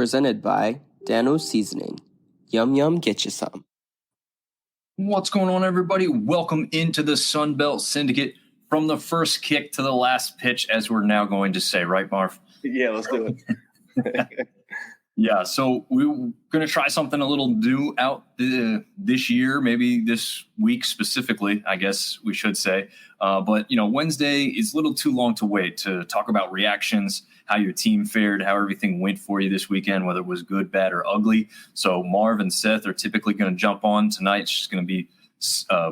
presented by Dano's Seasoning. Yum yum, get you some. What's going on, everybody? Welcome into the Sunbelt Syndicate from the first kick to the last pitch, as we're now going to say, right, Marv? Yeah, let's do it. Yeah, so we're going to try something a little new out this year, maybe this week specifically, I guess we should say. But, Wednesday is a little too long to wait to talk about reactions, how your team fared, how everything went for you this weekend, whether it was good, bad, or ugly. So Marv and Seth are typically going to jump on tonight. It's just going to be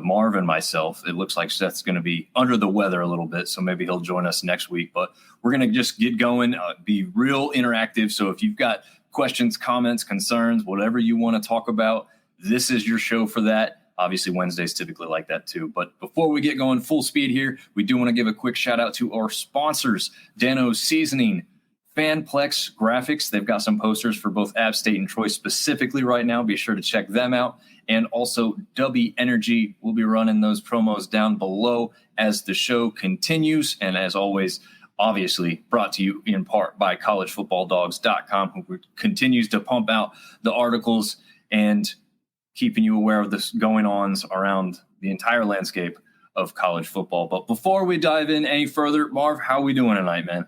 Marv and myself. It looks like Seth's going to be under the weather a little bit, so maybe he'll join us next week. But we're going to just get going, be real interactive. So if you've got questions, comments, concerns, whatever you want to talk about, this is your show for that. Obviously, Wednesday's typically like that too. But before we get going full speed here, we do want to give a quick shout out to our sponsors, Dano's Seasoning, Fanplex Graphics. They've got some posters for both App State and Troy specifically right now. Be sure to check them out. And also W Energy. We'll be running those promos down below as the show continues. And as always, obviously brought to you in part by collegefootballdogs.com, who continues to pump out the articles and keeping you aware of the going-ons around the entire landscape of college football. But before we dive in any further, Marv, how are we doing tonight, man?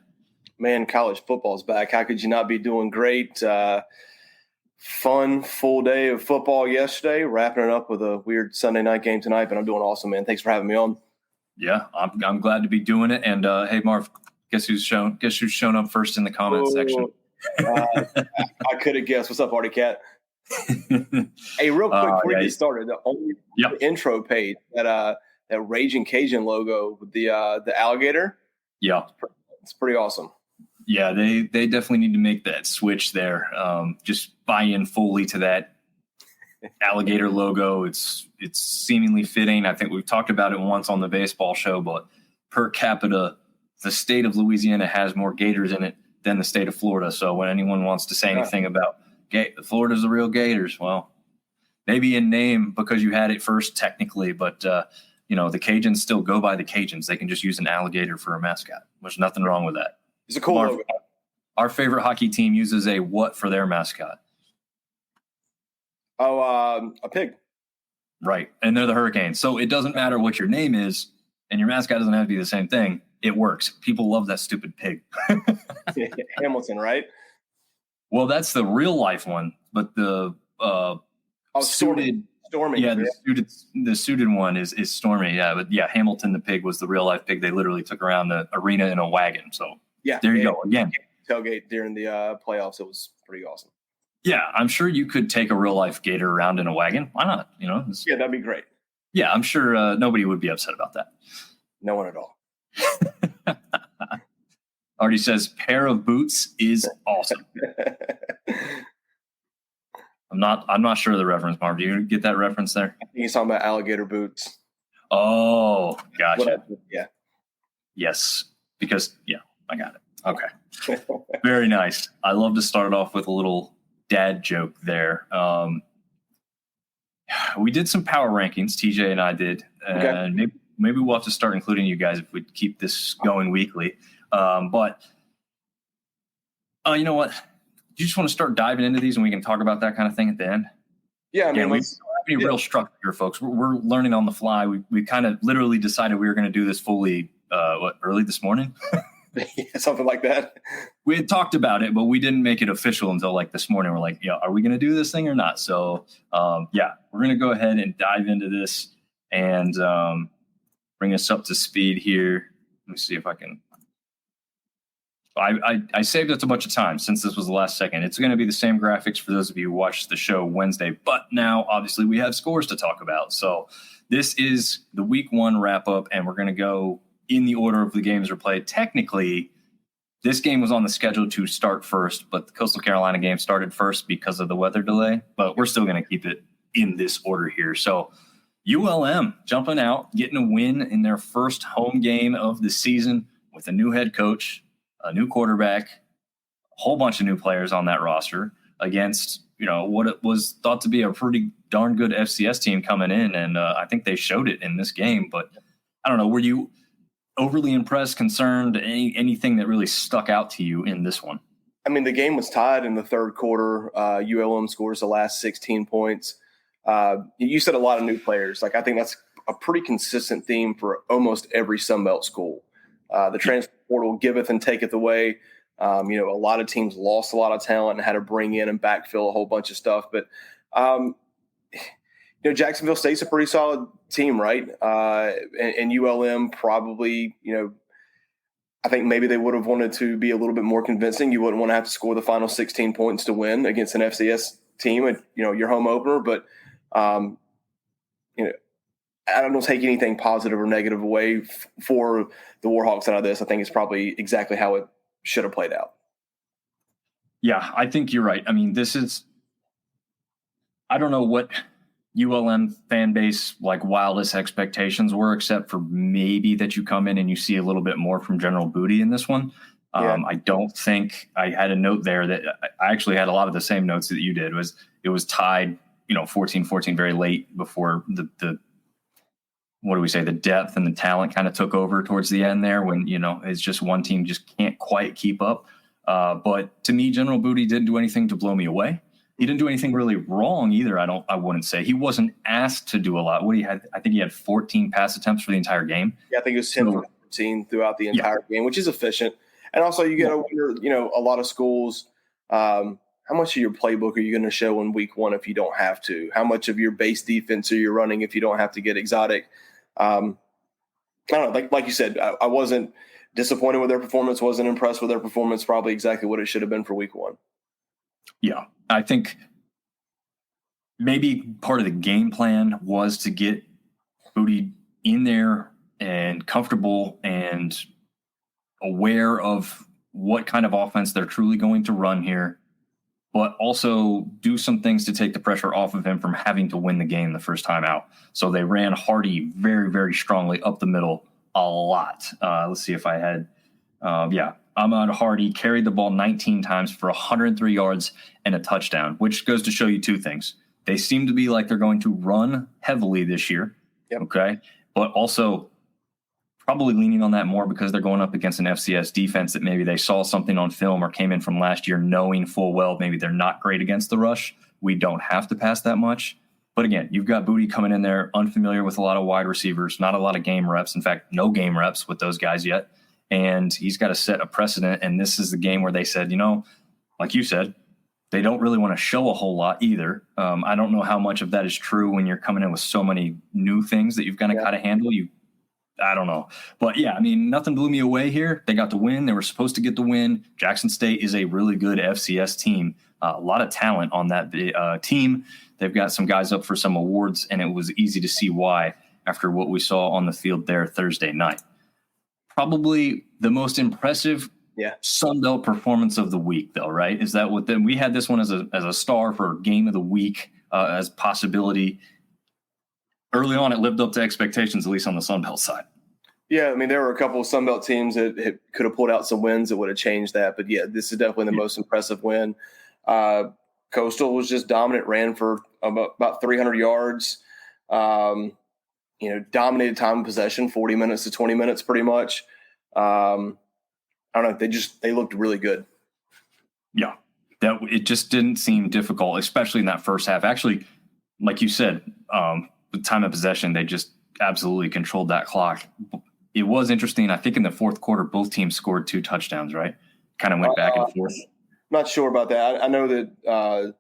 Man, college football's back. How could you not be doing great? Fun, full day of football yesterday, wrapping it up with a weird Sunday night game tonight, but I'm doing awesome, man. Thanks for having me on. Yeah, I'm glad to be doing it. And hey, Marv, guess who's shown up first in the comments section? I could have guessed. What's up, Artie Cat? Hey, real quick before we get started, the intro page, that Raging Cajun logo with the alligator. Yeah, it's pretty awesome. Yeah, they definitely need to make that switch there. Just buy in fully to that alligator logo. It's seemingly fitting. I think we've talked about it once on the baseball show, but per capita, the state of Louisiana has more gators in it than the state of Florida. So when anyone wants to say anything about Florida's the real Gators, well, maybe in name because you had it first technically, but the Cajuns still go by the Cajuns. They can just use an alligator for a mascot. There's nothing wrong with that. It's a cool logo. Our favorite hockey team uses a what for their mascot? Oh, a pig. Right, and they're the Hurricanes. So it doesn't matter what your name is, and your mascot doesn't have to be the same thing. It works. People love that stupid pig. Hamilton, right? Well, that's the real life one, but the Stormy. Yeah, the suited one is Stormy. Yeah, but yeah, Hamilton the pig was the real life pig. They literally took around the arena in a wagon. So yeah, there you go again. Tailgate during the playoffs. It was pretty awesome. Yeah, I'm sure you could take a real life gator around in a wagon. Why not? Yeah, that'd be great. Yeah, I'm sure nobody would be upset about that. No one at all. Artie says pair of boots is awesome. I'm not sure of the reference, Marv. Do you get that reference there? I think he's talking about alligator boots. Oh, gotcha. Yeah. Yes, because I got it. Okay. Very nice. I love to start it off with a little dad joke there. We did some power rankings, TJ and I did, and maybe we'll have to start including you guys if we keep this going weekly. But you know what? Do you just want to start diving into these and we can talk about that kind of thing at the end? Yeah, I mean, we don't have any real structure here, folks. We're learning on the fly. We kind of literally decided we were going to do this fully early this morning? Something like that. We had talked about it, but we didn't make it official until like this morning. We're like, are we going to do this thing or not? So, we're going to go ahead and dive into this and bring us up to speed here. Let me see if I can. I saved us a bunch of time since this was the last second. It's going to be the same graphics for those of you who watched the show Wednesday, but now obviously we have scores to talk about. So this is the week 1 wrap up, and we're going to go in the order of the games were played. Technically, this game was on the schedule to start first, but the Coastal Carolina game started first because of the weather delay, but we're still going to keep it in this order here. So ULM jumping out, getting a win in their first home game of the season with a new head coach, a new quarterback, a whole bunch of new players on that roster against, what it was thought to be a pretty darn good FCS team coming in. And I think they showed it in this game, but I don't know. Were you overly impressed, concerned, anything that really stuck out to you in this one? I mean, the game was tied in the third quarter. ULM scores the last 16 points. You said a lot of new players. Like, I think that's a pretty consistent theme for almost every Sunbelt school. The transfer portal giveth and taketh away. A lot of teams lost a lot of talent and had to bring in and backfill a whole bunch of stuff. But, Jacksonville State's a pretty solid team, right? And ULM probably, I think maybe they would have wanted to be a little bit more convincing. You wouldn't want to have to score the final 16 points to win against an FCS team at, your home opener. But, I don't take anything positive or negative away for the Warhawks out of this. I think it's probably exactly how it should have played out. Yeah, I think you're right. I mean, I don't know what ULM fan base wildest expectations were, except for maybe that you come in and you see a little bit more from General Booty in this one. Yeah. I don't think I had a note there that I actually had a lot of the same notes that you did. It was tied, 14-14 very late before the depth and the talent kind of took over towards the end there when, it's just one team just can't quite keep up. But to me, General Booty didn't do anything to blow me away. He didn't do anything really wrong either. I wouldn't say. He wasn't asked to do a lot. I think he had 14 pass attempts for the entire game. Yeah, I think it was 10 for 14 throughout the entire game, which is efficient. And also you got to wonder, a lot of schools, how much of your playbook are you going to show in week one if you don't have to? How much of your base defense are you running if you don't have to get exotic? I don't know. Like you said, I wasn't disappointed with their performance, wasn't impressed with their performance, probably exactly what it should have been for week one. Yeah, I think maybe part of the game plan was to get Booty in there and comfortable and aware of what kind of offense they're truly going to run here, but also do some things to take the pressure off of him from having to win the game the first time out. So they ran Hardy very, very strongly up the middle a lot. Let's see if I had Ahmad Hardy carried the ball 19 times for 103 yards and a touchdown, which goes to show you two things. They seem to be like they're going to run heavily this year. Yep. Okay. But also probably leaning on that more because they're going up against an FCS defense that maybe they saw something on film or came in from last year knowing full well maybe they're not great against the rush. We don't have to pass that much. But again, you've got Booty coming in there unfamiliar with a lot of wide receivers, not a lot of game reps. In fact, no game reps with those guys yet. And he's got to set a precedent. And this is the game where they said, like you said, they don't really want to show a whole lot either. I don't know how much of that is true when you're coming in with so many new things that you've got to kind of handle. I don't know. But, yeah, I mean, nothing blew me away here. They got the win. They were supposed to get the win. Jackson State is a really good FCS team. A lot of talent on that team. They've got some guys up for some awards, and it was easy to see why after what we saw on the field there Thursday night. Probably the most impressive Sunbelt performance of the week, though, right? Is that what we had this one as a star for game of the week as possibility. Early on, it lived up to expectations, at least on the Sunbelt side. Yeah, I mean, there were a couple of Sunbelt teams that could have pulled out some wins that would have changed that. But, yeah, this is definitely the most impressive win. Coastal was just dominant, ran for about 300 yards. Dominated time of possession, 40 minutes to 20 minutes pretty much. I don't know. They looked really good. Yeah, it just didn't seem difficult, especially in that first half. Actually, like you said, the time of possession, they just absolutely controlled that clock. It was interesting. I think in the fourth quarter, both teams scored 2 touchdowns, right? Kind of went back and forth. Not sure about that. I know that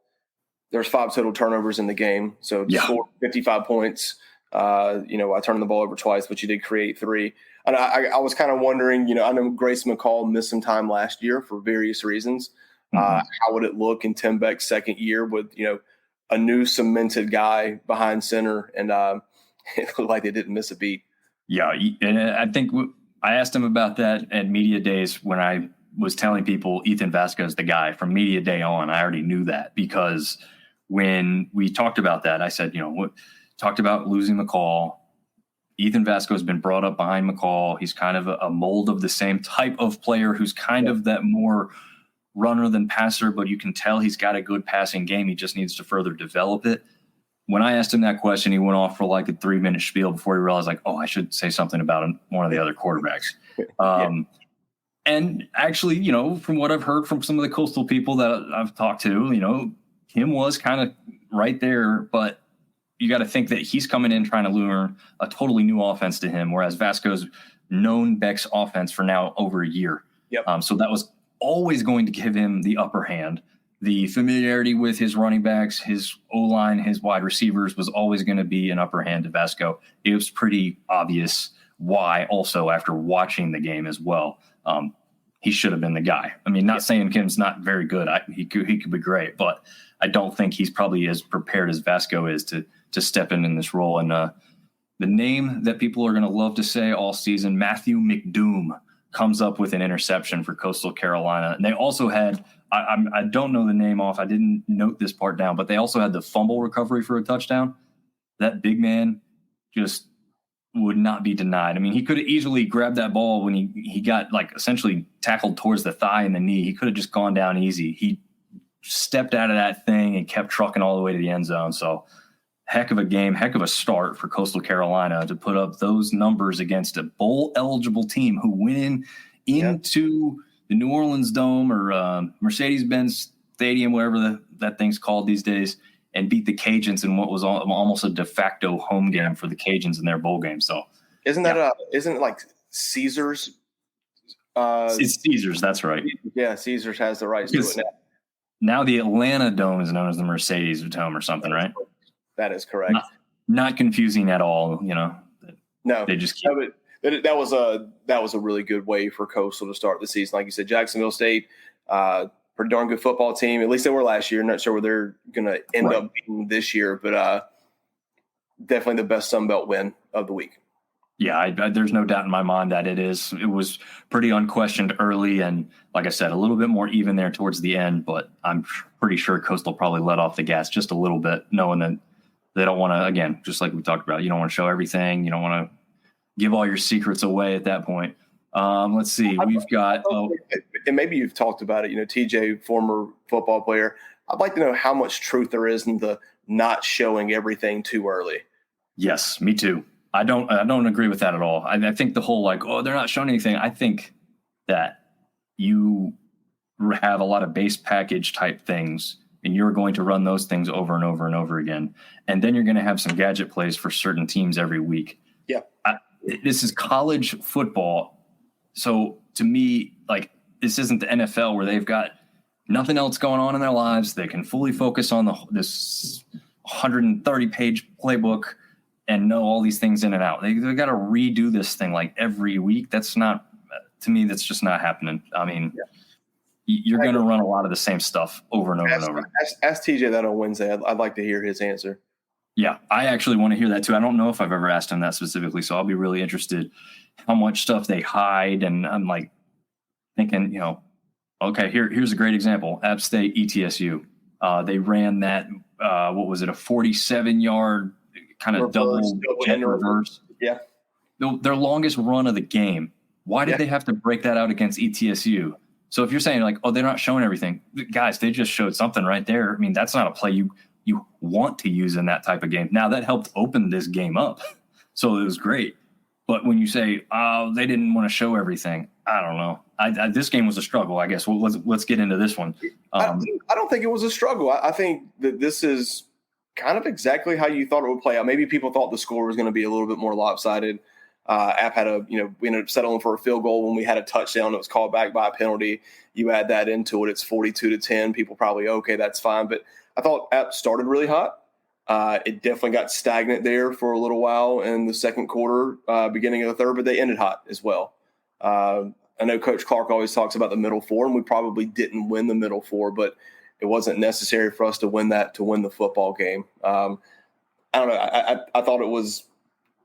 there's 5 total turnovers in the game. So scored 55 points. I turned the ball over twice, but you did create 3. And I was kind of wondering, I know Grace McCall missed some time last year for various reasons. How would it look in Tim Beck's second year with, a new cemented guy behind center? And it looked like they didn't miss a beat. Yeah. And I think I asked him about that at media days when I was telling people Ethan Vasquez, the guy from media day on. I already knew that because when we talked about that, I said, talked about losing McCall. Ethan Vasquez has been brought up behind McCall. He's kind of a mold of the same type of player who's kind of that more runner than passer, but you can tell he's got a good passing game. He just needs to further develop it. When I asked him that question, he went off for like a 3-minute spiel before he realized, I should say something about one of the other quarterbacks. And actually, from what I've heard from some of the Coastal people that I've talked to, Kim was kind of right there, but you got to think that he's coming in trying to learn a totally new offense to him, whereas Vasco's known Beck's offense for now over a year. Yep. So that was always going to give him the upper hand. The familiarity with his running backs, his O-line, his wide receivers was always going to be an upper hand to Vasco. It was pretty obvious why also after watching the game as well. He should have been the guy. I mean, not saying Kim's not very good. He could be great, but I don't think he's probably as prepared as Vasco is to step in this role. And the name that people are going to love to say all season, Matthew McDoom, comes up with an interception for Coastal Carolina. And they also had, I don't know the name off, I didn't note this part down, but they also had the fumble recovery for a touchdown. That big man just would not be denied. I mean, he could have easily grabbed that ball when he got like essentially tackled towards the thigh and the knee. He could have just gone down easy. He stepped out of that thing and kept trucking all the way to the end zone. So heck of a game, heck of a start for Coastal Carolina to put up those numbers against a bowl-eligible team who went into the New Orleans Dome or Mercedes-Benz Stadium, whatever that thing's called these days, and beat the Cajuns in what was almost a de facto home game for the Cajuns in their bowl game. So isn't it like Caesars? It's Caesars, that's right. Yeah, Caesars has the rights to it now. The Atlanta Dome is known as the Mercedes Dome or something, right? That is correct. Not confusing at all, No, they just keep. That was a really good way for Coastal to start the season. Like you said, Jacksonville State, pretty darn good football team. At least they were last year. Not sure where they're going to end up being this year, but definitely the best Sun Belt win of the week. Yeah, there's no doubt in my mind that it is. It was pretty unquestioned early, and like I said, a little bit more even there towards the end. But I'm pretty sure Coastal probably let off the gas just a little bit, knowing that they don't want to. Again, just like we talked about, you don't want to show everything. You don't want to give all your secrets away at that point. Let's see. We've got, and maybe you've talked about it. TJ, former football player. I'd like to know how much truth there is in the not showing everything too early. Yes, me too. I don't agree with that at all. I think the whole they're not showing anything. I think that you have a lot of base package type things, and you're going to run those things over and over and over again, and then you're going to have some gadget plays for certain teams every week. Yeah, this is college football, so to me, this isn't the NFL where they've got nothing else going on in their lives. They can fully focus on this 130-page playbook and know all these things in and out. They got to redo this thing every week. That's not, to me, that's just not happening. I mean, you're going to run a lot of the same stuff over and over and over. Ask TJ that on Wednesday. I'd like to hear his answer. Yeah, I actually want to hear that too. I don't know if I've ever asked him that specifically, so I'll be really interested how much stuff they hide. And I'm thinking, okay, here's a great example. App State, ETSU. They ran that, what was it, a 47-yard kind of double jet reverse. Yeah. Their longest run of the game. Why did they have to break that out against ETSU? So if you're saying they're not showing everything, guys, they just showed something right there. I mean, that's not a play you want to use in that type of game. Now that helped open this game up. So it was great. But when you say, they didn't want to show everything, I don't know. This game was a struggle, I guess. Well, let's get into this one. I don't think it was a struggle. I think that this is kind of exactly how you thought it would play out. Maybe people thought the score was going to be a little bit more lopsided. App had we ended up settling for a field goal when we had a touchdown that was called back by a penalty. You add that into it, it's 42-10. People probably, okay, that's fine. But I thought App started really hot. It definitely got stagnant there for a little while in the second quarter, beginning of the third, but they ended hot as well. I know Coach Clark always talks about the middle four, and we probably didn't win the middle four, but it wasn't necessary for us to win the football game. I don't know. I thought it was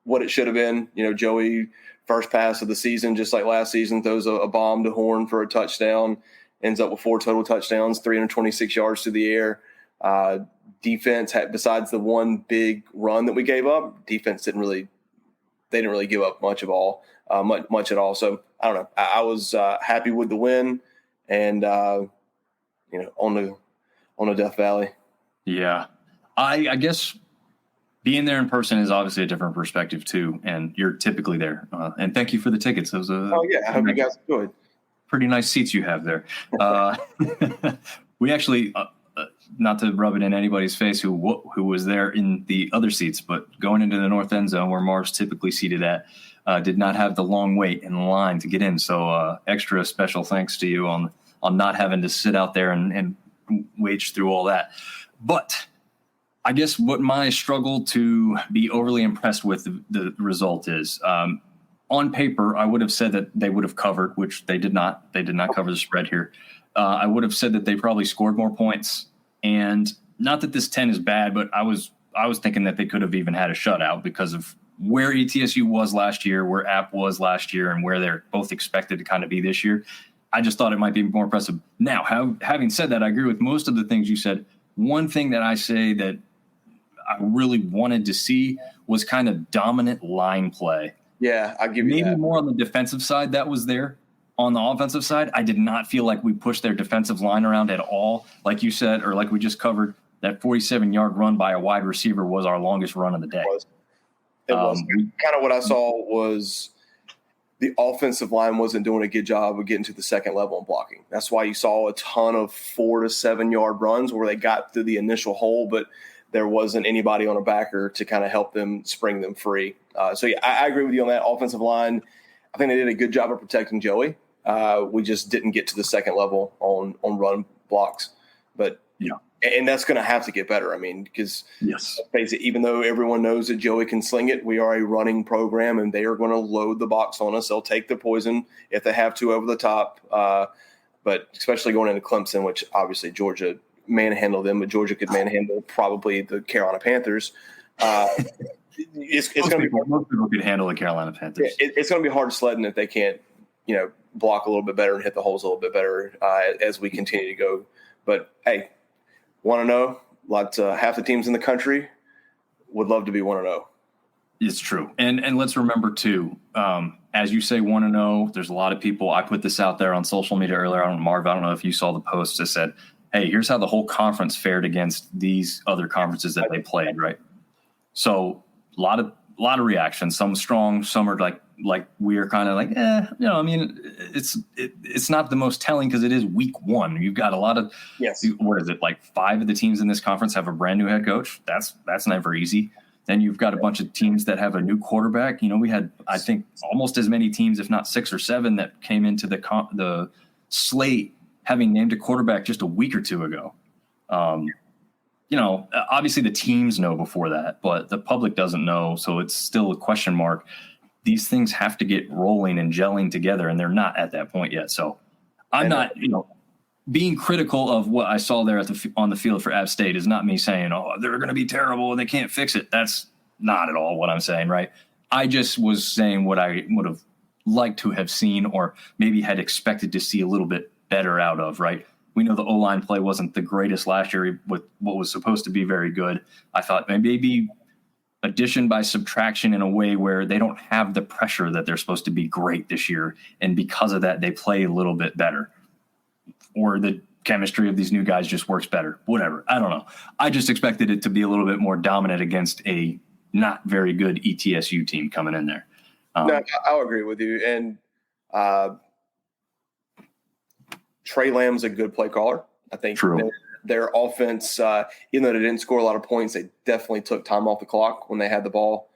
what it should have been. Joey, first pass of the season, just like last season, throws a bomb to Horn for a touchdown, ends up with 4 total touchdowns, 326 yards through the air. Defense had, besides the one big run that we gave up, defense didn't really give up much at all. So I don't know. I was happy with the win, and on the Death Valley. Yeah, I guess being there in person is obviously a different perspective too, and you're typically there. And thank you for the tickets. It was I hope you guys enjoyed. pretty nice seats you have there. We actually, not to rub it in anybody's face who was there in the other seats, but going into the north end zone where Marv's typically seated at, did not have the long wait in line to get in. So extra special thanks to you on not having to sit out there and wage through all that. But I guess what my struggle to be overly impressed with the result is, on paper, I would have said that they would have covered, which they did not. They did not cover the spread here. I would have said that they probably scored more points. And not that this 10 is bad, but I was thinking that they could have even had a shutout because of where ETSU was last year, where App was last year, and where they're both expected to kind of be this year. I just thought it might be more impressive. Now, having said that, I agree with most of the things you said. One thing that I say that I really wanted to see was kind of dominant line play. Yeah, I'll give you maybe that. More on the defensive side that was there. On the offensive side, I did not feel like we pushed their defensive line around at all. Like you said, or like we just covered, that 47-yard run by a wide receiver was our longest run of the day. It was. Kind of what I saw was the offensive line wasn't doing a good job of getting to the second level and blocking. That's why you saw a ton of 4 to 7 yard runs where they got through the initial hole, but there wasn't anybody on a backer to kind of help them spring them free. So, yeah, I agree with you on that offensive line. I think they did a good job of protecting Joey. We just didn't get to the second level on run blocks. But yeah, and that's going to have to get better. I mean, because yes, face it, even though everyone knows that Joey can sling it, we are a running program, and they are going to load the box on us. They'll take the poison if they have to over the top. But especially going into Clemson, which obviously Georgia manhandled them, but Georgia could manhandle probably the Carolina Panthers. It's going to be most people could handle the Carolina Panthers. It's going to be hard sledding if they can't, block a little bit better and hit the holes a little bit better as we continue to go. But hey, 1-0. Half the teams in the country would love to be 1-0. It's true, and let's remember too. As you say, 1-0. There's a lot of people. I put this out there on social media earlier on Marv. I don't know if you saw the post that said, "Hey, here's how the whole conference fared against these other conferences that they played." Right. So a lot of reactions. Some strong. Some are like we're kind of like, I mean, it's not the most telling because it is week 1. You've got a lot of, yes. What is it? Like 5 of the teams in this conference have a brand new head coach. That's never easy. Then you've got a bunch of teams that have a new quarterback. We had, I think, almost as many teams, if not 6 or 7, that came into the slate having named a quarterback just a week or 2 ago. Obviously the teams know before that, but the public doesn't know. So it's still a question mark. These things have to get rolling and gelling together, and they're not at that point yet. So I'm not, being critical of what I saw there on the field for App State is not me saying, oh, they're going to be terrible and they can't fix it. That's not at all what I'm saying, right? I just was saying what I would have liked to have seen or maybe had expected to see a little bit better out of, right? We know the O-line play wasn't the greatest last year with what was supposed to be very good. I thought maybe addition by subtraction in a way where they don't have the pressure that they're supposed to be great this year. And because of that, they play a little bit better. Or the chemistry of these new guys just works better. Whatever. I don't know. I just expected it to be a little bit more dominant against a not very good ETSU team coming in there. No, I'll agree with you. And Trey Lamb's a good play caller. I think their offense, even though they didn't score a lot of points, they definitely took time off the clock when they had the ball.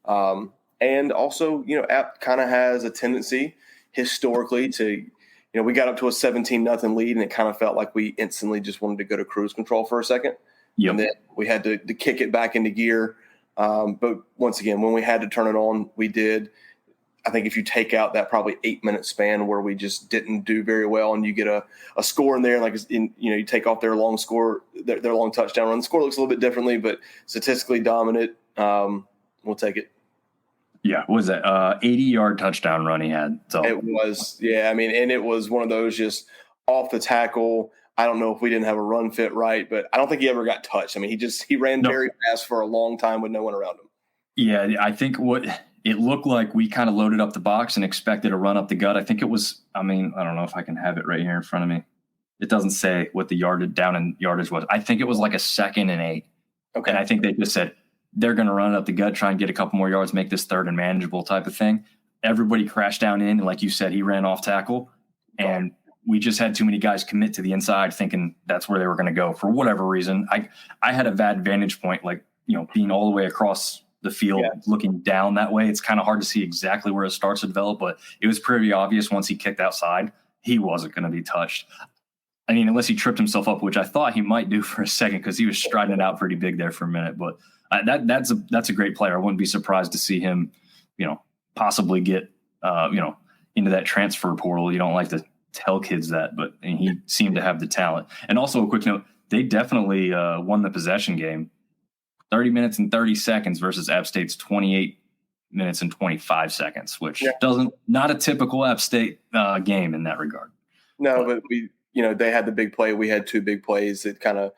And also, App kind of has a tendency historically to, we got up to a 17-0 lead, and it kind of felt like we instantly just wanted to go to cruise control for a second. Yep. And then we had to kick it back into gear. But once again, when we had to turn it on, we did. I think if you take out that probably 8-minute span where we just didn't do very well, and you get a score in there, you take off their long score, their long touchdown run. The score looks a little bit differently, but statistically dominant. We'll take it. Yeah, what was that? 80-yard touchdown run he had. So it was, yeah. I mean, and it was one of those just off the tackle. I don't know if we didn't have a run fit right, but I don't think he ever got touched. I mean, he ran very fast for a long time with no one around him. Yeah, I think what it looked like, we kind of loaded up the box and expected a run up the gut. I think it was, I don't know if I can have it right here in front of me. It doesn't say what the yardage was. I think it was like a 2nd and 8. Okay. And I think they just said they're going to run it up the gut, try and get a couple more yards, make this 3rd and manageable type of thing. Everybody crashed down in, and like you said, he ran off tackle. and we just had too many guys commit to the inside thinking that's where they were going to go for whatever reason. I had a bad vantage point, like, being all the way across the field, looking down that way. It's kind of hard to see exactly where it starts to develop, but it was pretty obvious once he kicked outside, he wasn't going to be touched. I mean, unless he tripped himself up, which I thought he might do for a second because he was striding it out pretty big there for a minute. But that's a great player. I wouldn't be surprised to see him, possibly get, into that transfer portal. You don't like to tell kids that, but he seemed to have the talent. And also a quick note, they definitely won the possession game, 30 minutes and 30 seconds versus App State's 28 minutes and 25 seconds, which not a typical App State game in that regard. No, but we, they had the big play. We had 2 big plays that kind of,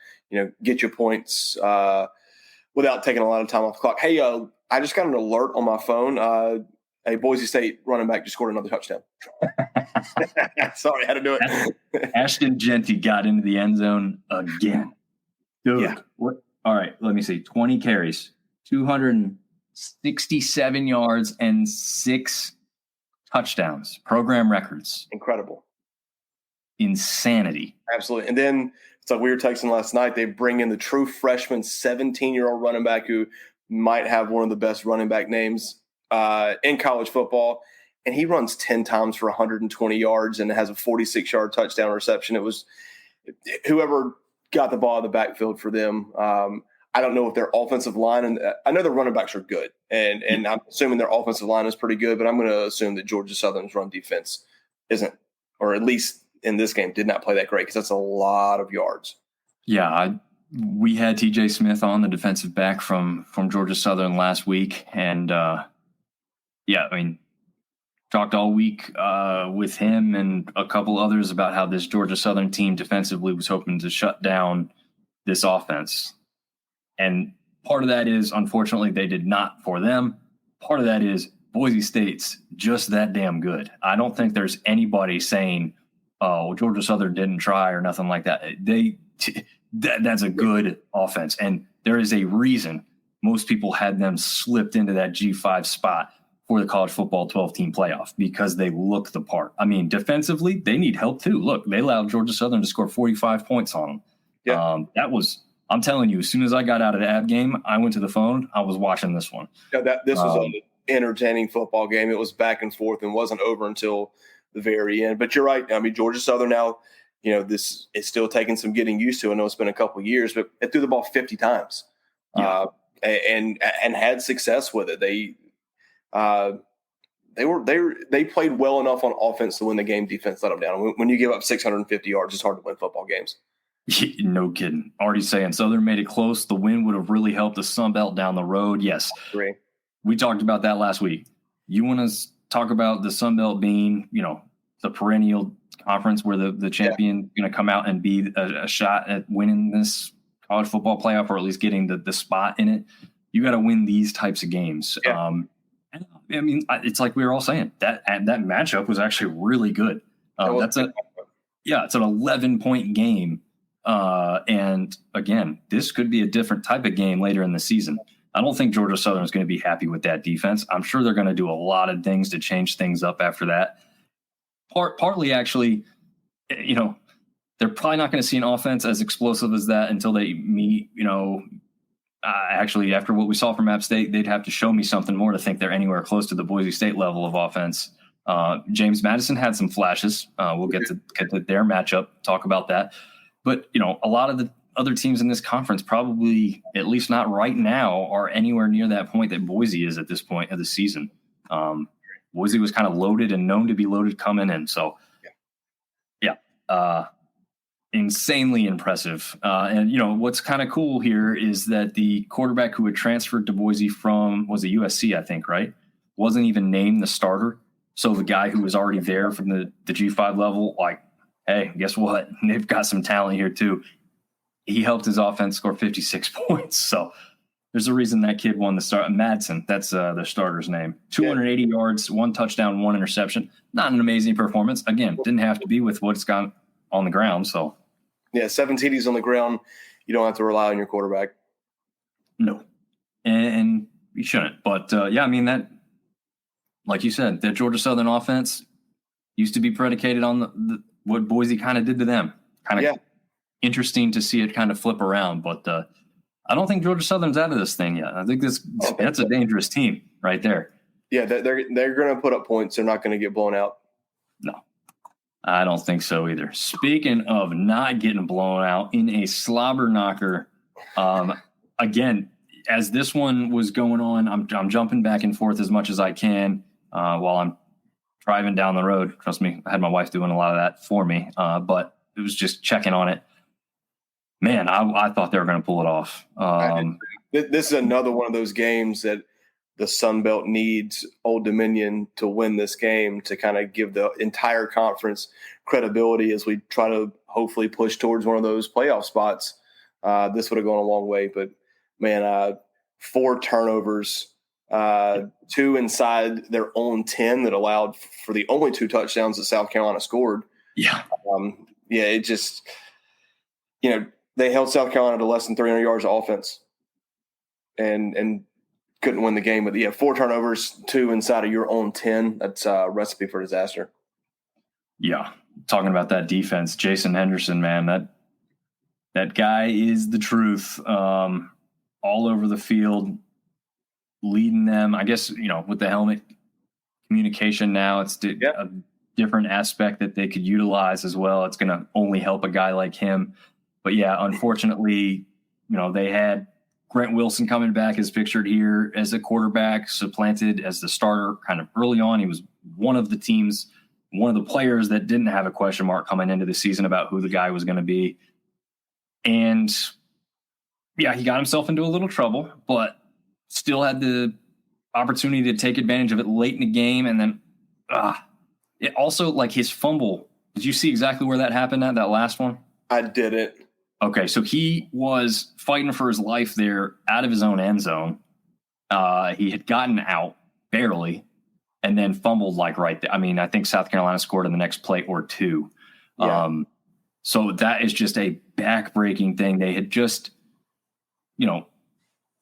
get you points without taking a lot of time off the clock. Hey, I just got an alert on my phone. A Boise State running back just scored another touchdown. Sorry, I had to do it. Ashton Genty got into the end zone again. Dude, yeah. What? All right, let me see. 20 carries, 267 yards, and 6 touchdowns. Program records. Incredible. Insanity. Absolutely. And then it's like we were texting last night. They bring in the true freshman, 17-year-old running back who might have one of the best running back names in college football. And he runs 10 times for 120 yards and has a 46-yard touchdown reception. It was whoever got the ball in the backfield for them. I don't know if their offensive line, and I know their running backs are good, and I'm assuming their offensive line is pretty good, but I'm going to assume that Georgia Southern's run defense isn't, or at least in this game, did not play that great because that's a lot of yards. Yeah, we had TJ Smith on, the defensive back from Georgia Southern last week, and talked all week with him and a couple others about how this Georgia Southern team defensively was hoping to shut down this offense. And part of that is, unfortunately, they did not for them. Part of that is Boise State's just that damn good. I don't think there's anybody saying, oh, Georgia Southern didn't try or nothing like that. That's a good offense. And there is a reason most people had them slipped into that G5 spot for the college football 12-team playoff, because they look the part. I mean, defensively, they need help too. Look, they allowed Georgia Southern to score 45 points on them. Yeah. I'm telling you, as soon as I got out of the App game, I went to the phone. I was watching this one. Yeah, this was an entertaining football game. It was back and forth and wasn't over until the very end. But you're right. I mean, Georgia Southern now, this is still taking some getting used to. I know it's been a couple of years, but it threw the ball 50 times and had success with it. They played well enough on offense to win the game. Defense let them down. When you give up 650 yards, it's hard to win football games. No kidding. Already saying Southern made it close. The win would have really helped the Sun Belt down the road. Yes. Great. We talked about that last week. You want to talk about the Sun Belt being, the perennial conference where the champion going to come out and be a shot at winning this college football playoff, or at least getting the spot in it. You got to win these types of games. Yeah. I mean, it's like we were all saying that matchup was actually really good. It's an 11-point game. And again, this could be a different type of game later in the season. I don't think Georgia Southern is going to be happy with that defense. I'm sure they're going to do a lot of things to change things up after that. Partly, actually, they're probably not going to see an offense as explosive as that until they meet, actually, after what we saw from App State, they'd have to show me something more to think they're anywhere close to the Boise State level of offense. James Madison had some flashes. We'll get to their matchup, talk about that. But, a lot of the other teams in this conference probably, at least not right now, are anywhere near that point that Boise is at this point of the season. Boise was kind of loaded and known to be loaded coming in. So, insanely impressive. And, what's kind of cool here is that the quarterback who had transferred to Boise from, was it USC, I think, right? Wasn't even named the starter. So the guy who was already there from the G5 level, like, hey, guess what? They've got some talent here too. He helped his offense score 56 points. So there's a reason that kid won the start. Madsen, that's the starter's name. 280 yards, 1 touchdown, 1 interception. Not an amazing performance. Again, didn't have to be with what's got on the ground. So 7 TDs on the ground. You don't have to rely on your quarterback. No, and you shouldn't. But that, like you said, that Georgia Southern offense, used to be predicated on what Boise kind of did to them. Kind of interesting to see it kind of flip around, but I don't think Georgia Southern's out of this thing yet. I think that's a dangerous team right there. Yeah, they're going to put up points. They're not going to get blown out. No, I don't think so either. Speaking of not getting blown out in a slobber knocker, again, as this one was going on, I'm jumping back and forth as much as I can while I'm driving down the road. Trust me, I had my wife doing a lot of that for me, but it was just checking on it. Man, I thought they were going to pull it off. This is another one of those games that the Sun Belt needs Old Dominion to win this game to kind of give the entire conference credibility as we try to hopefully push towards one of those playoff spots. This would have gone a long way, but man, 4 turnovers, 2 inside their own 10 that allowed for the only 2 touchdowns that South Carolina scored. Yeah. It just, they held South Carolina to less than 300 yards of offense and couldn't win the game. But 4 turnovers, 2 inside of your own 10. That's a recipe for disaster. Yeah. Talking about that defense, Jason Henderson, man, that guy is the truth. All over the field, leading them. I guess, with the helmet communication now, it's a different aspect that they could utilize as well. It's going to only help a guy like him. But unfortunately, they had Grant Wilson coming back as pictured here as a quarterback, supplanted as the starter kind of early on. He was one of the players that didn't have a question mark coming into the season about who the guy was going to be. And he got himself into a little trouble, but still had the opportunity to take advantage of it late in the game. And then it also, like his fumble, did you see exactly where that happened at that last one? I didn't. Okay, so he was fighting for his life there out of his own end zone. He had gotten out barely and then fumbled right there. I mean, I think South Carolina scored in the next play or 2. Yeah. So that is just a back-breaking thing. They had just,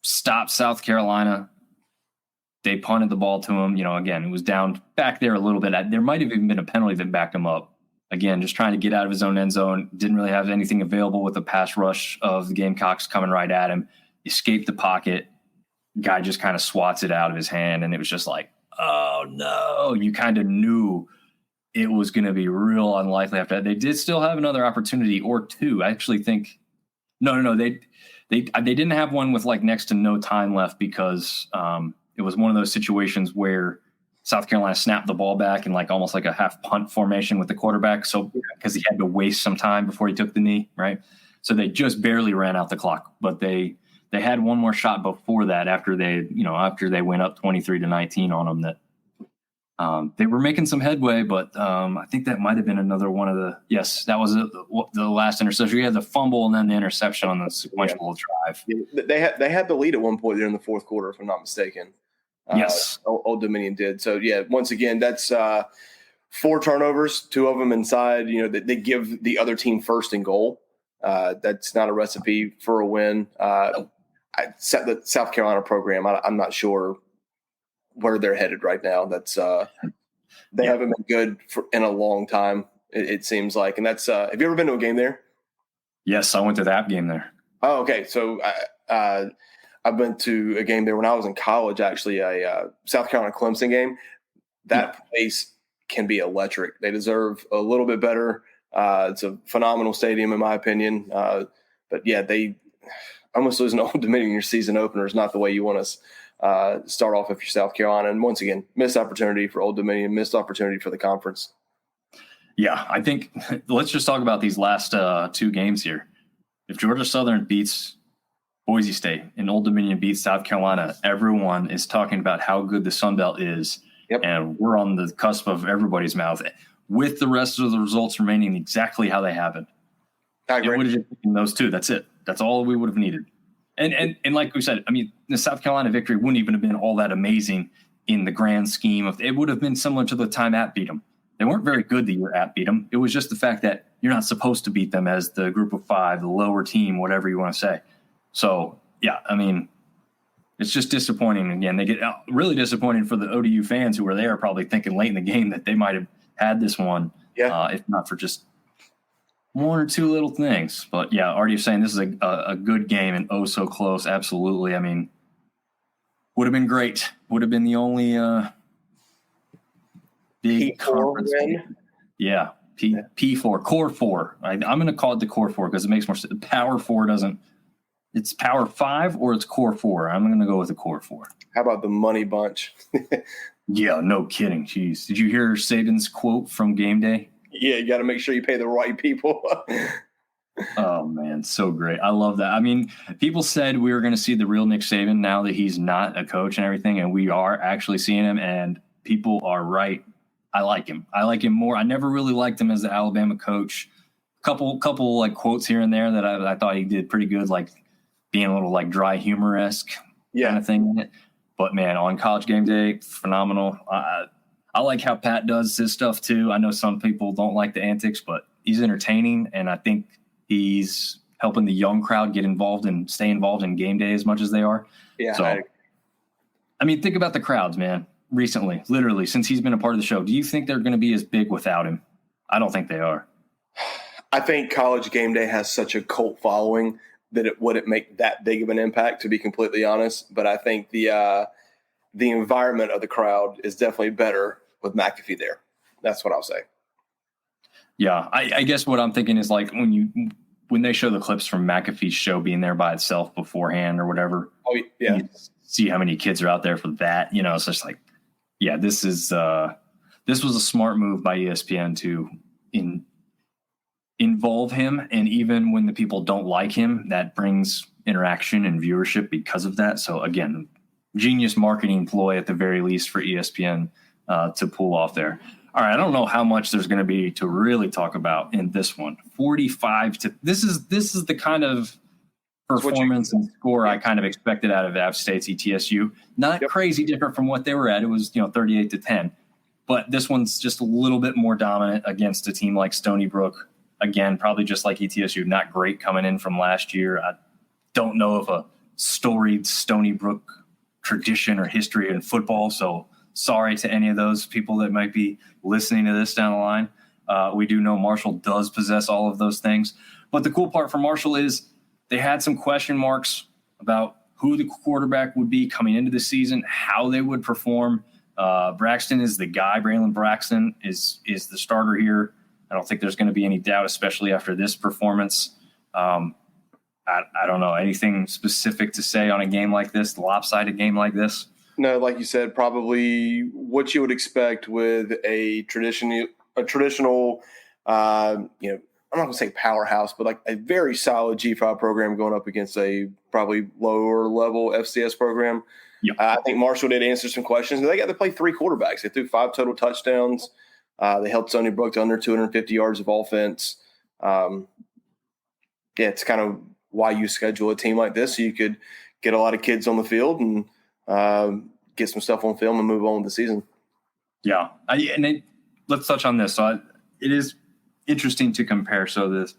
stopped South Carolina. They punted the ball to him. Again, it was down back there a little bit. There might have even been a penalty that backed him up. Again, just trying to get out of his own end zone. Didn't really have anything available with the pass rush of the Gamecocks coming right at him. Escaped the pocket. Guy just kind of swats it out of his hand, and it was just like, oh, no. You kind of knew it was going to be real unlikely after that. They did still have another opportunity or 2. I actually think – no. They didn't have one with next to no time left because it was one of those situations where – South Carolina snapped the ball back in almost like a half punt formation with the quarterback. So because he had to waste some time before he took the knee, right? So they just barely ran out the clock, but they had one more shot before that after they went up 23-19 on them that they were making some headway, but I think that might've been another one of that was the last interception. You had the fumble and then the interception on the sequential drive. Yeah, they had the lead at one point there in the fourth quarter, if I'm not mistaken. Yes. Old Dominion did. So, once again, that's 4 turnovers, 2 of them inside. They give the other team first and goal. That's not a recipe for a win. The South Carolina program, I'm not sure where they're headed right now. That's they haven't been good in a long time, it seems like. And that's have you ever been to a game there? Yes, I went to that game there. Oh, okay. So I've been to a game there when I was in college, actually, a South Carolina Clemson game. That place can be electric. They deserve a little bit better. It's a phenomenal stadium, in my opinion. But they almost losing Old Dominion in your season opener is not the way you want to start off if you're South Carolina. And once again, missed opportunity for Old Dominion, missed opportunity for the conference. Yeah, I think let's just talk about these last 2 games here. If Georgia Southern beats Boise State and Old Dominion beats South Carolina, everyone is talking about how good the Sun Belt is. Yep. And we're on the cusp of everybody's mouth with the rest of the results remaining exactly how they happened. I agree. It would have just been those 2. That's it. That's all we would have needed. And like we said, I mean, the South Carolina victory wouldn't even have been all that amazing in the grand scheme of it. Would have been similar to the time App beat them. They weren't very good the year App beat them. It was just the fact that you're not supposed to beat them as the group of 5, the lower team, whatever you want to say. So, I mean, it's just disappointing. Again, they get really disappointing for the ODU fans who were there probably thinking late in the game that they might have had this one, if not for just one or two little things. But yeah, Artie, you're saying this is a good game and oh so close. Absolutely. I mean, would have been great. Would have been the only big conference win. Yeah, P4, Core 4. I'm going to call it the Core 4 because it makes more sense. Power 4 doesn't. It's Power 5 or it's Core 4. I'm going to go with the Core 4. How about the money bunch? Yeah, no kidding. Jeez. Did you hear Saban's quote from game day? Yeah, you got to make sure you pay the right people. Oh, man, so great. I love that. I mean, people said we were going to see the real Nick Saban now that he's not a coach and everything, and we are actually seeing him, and people are right. I like him. I like him more. I never really liked him as the Alabama coach. Couple like quotes here and there that I thought he did pretty good, like being a little like dry humor-esque kind of thing in it. But, man, on College Game Day, phenomenal. I like how Pat does his stuff, too. I know some people don't like the antics, but he's entertaining, and I think he's helping the young crowd get involved and stay involved in game day as much as they are. Yeah. So, I mean, think about the crowds, man, recently, literally, since he's been a part of the show. Do you think they're going to be as big without him? I don't think they are. I think College Game Day has such a cult following that it wouldn't make that big of an impact, to be completely honest. But I think the environment of the crowd is definitely better with McAfee there. That's what I'll say. Yeah, I guess what I'm thinking is like when they show the clips from McAfee's show being there by itself beforehand or whatever. Oh yeah, you see how many kids are out there for that. You know, it's just like, yeah, this was a smart move by ESPN to involve him, and even when the people don't like him, that brings interaction and viewership because of that. So again, genius marketing ploy at the very least for ESPN to pull off there. All right, I don't know how much there's going to be to really talk about in this one. 45 to this is the kind of performance and score I kind of expected out of App State's ETSU. Not crazy different from what they were at. It was 38-10, but this one's just a little bit more dominant against a team like Stony Brook. Again, probably just like ETSU, not great coming in from last year. I don't know of a storied Stony Brook tradition or history in football, so sorry to any of those people that might be listening to this down the line. We do know Marshall does possess all of those things. But the cool part for Marshall is they had some question marks about who the quarterback would be coming into the season, how they would perform. Braxton is the guy. Braylon Braxton is the starter here. I don't think there's going to be any doubt, especially after this performance. I don't know anything specific to say on a game like this, the lopsided game like this. No, like you said, probably what you would expect with a traditional, I'm not going to say powerhouse, but like a very solid G5 program going up against a probably lower level FCS program. Yep. I think Marshall did answer some questions. They got to play 3 quarterbacks. They threw 5 total touchdowns. They held Stony Brook to under 250 yards of offense. It's kind of why you schedule a team like this, so you could get a lot of kids on the field and get some stuff on film and move on with the season. Yeah. Let's touch on this. So it is interesting to compare. So the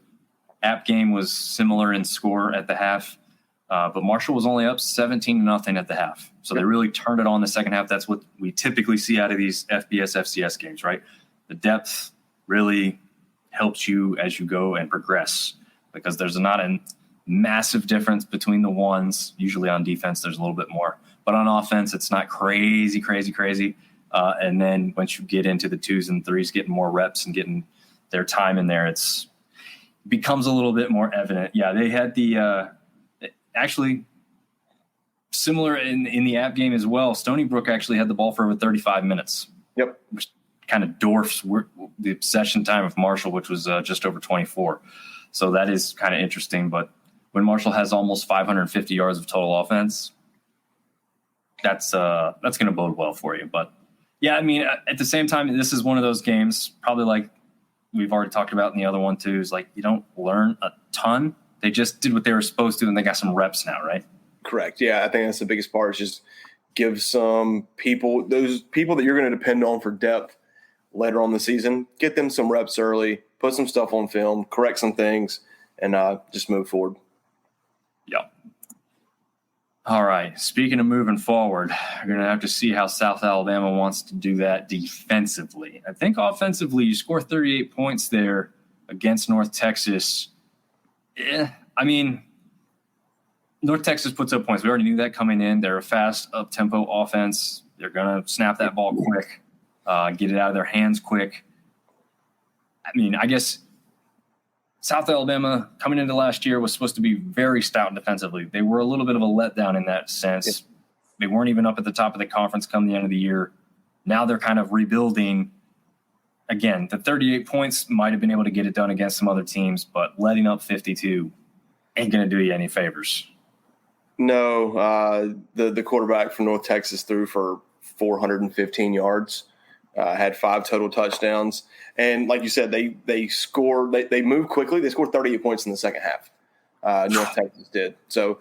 App game was similar in score at the half, but Marshall was only up 17-0 at the half. So they really turned it on the second half. That's what we typically see out of these FBS, FCS games, right? The depth really helps you as you go and progress because there's not a massive difference between the ones. Usually on defense, there's a little bit more. But on offense, it's not crazy. And then once you get into the 2s and 3s, getting more reps and getting their time in there, it becomes a little bit more evident. Yeah, they had the actually similar in the App game as well. Stony Brook actually had the ball for over 35 minutes. Yep. Which kind of dwarfs the possession time of Marshall, which was just over 24. So that is kind of interesting. But when Marshall has almost 550 yards of total offense, that's going to bode well for you. But yeah, I mean, at the same time, this is one of those games, probably like we've already talked about in the other one too, is like you don't learn a ton. They just did what they were supposed to, and they got some reps now, right? Correct. Yeah, I think that's the biggest part is just give some people, those people that you're going to depend on for depth later on the season, get them some reps early, put some stuff on film, correct some things, and just move forward. Yeah. All right. Speaking of moving forward, we're going to have to see how South Alabama wants to do that defensively. I think offensively, you score 38 points there against North Texas. I mean, North Texas puts up points. We already knew that coming in. They're a fast, up-tempo offense. They're going to snap that ball quick, get it out of their hands quick. I mean, I guess South Alabama coming into last year was supposed to be very stout defensively. They were a little bit of a letdown in that sense. They weren't even up at the top of the conference come the end of the year. Now they're kind of rebuilding. Again, the 38 points might have been able to get it done against some other teams, but letting up 52 ain't going to do you any favors. No, the quarterback from North Texas threw for 415 yards, had 5 total touchdowns. And like you said, they scored. They moved quickly. They scored 38 points in the second half. North Texas did. So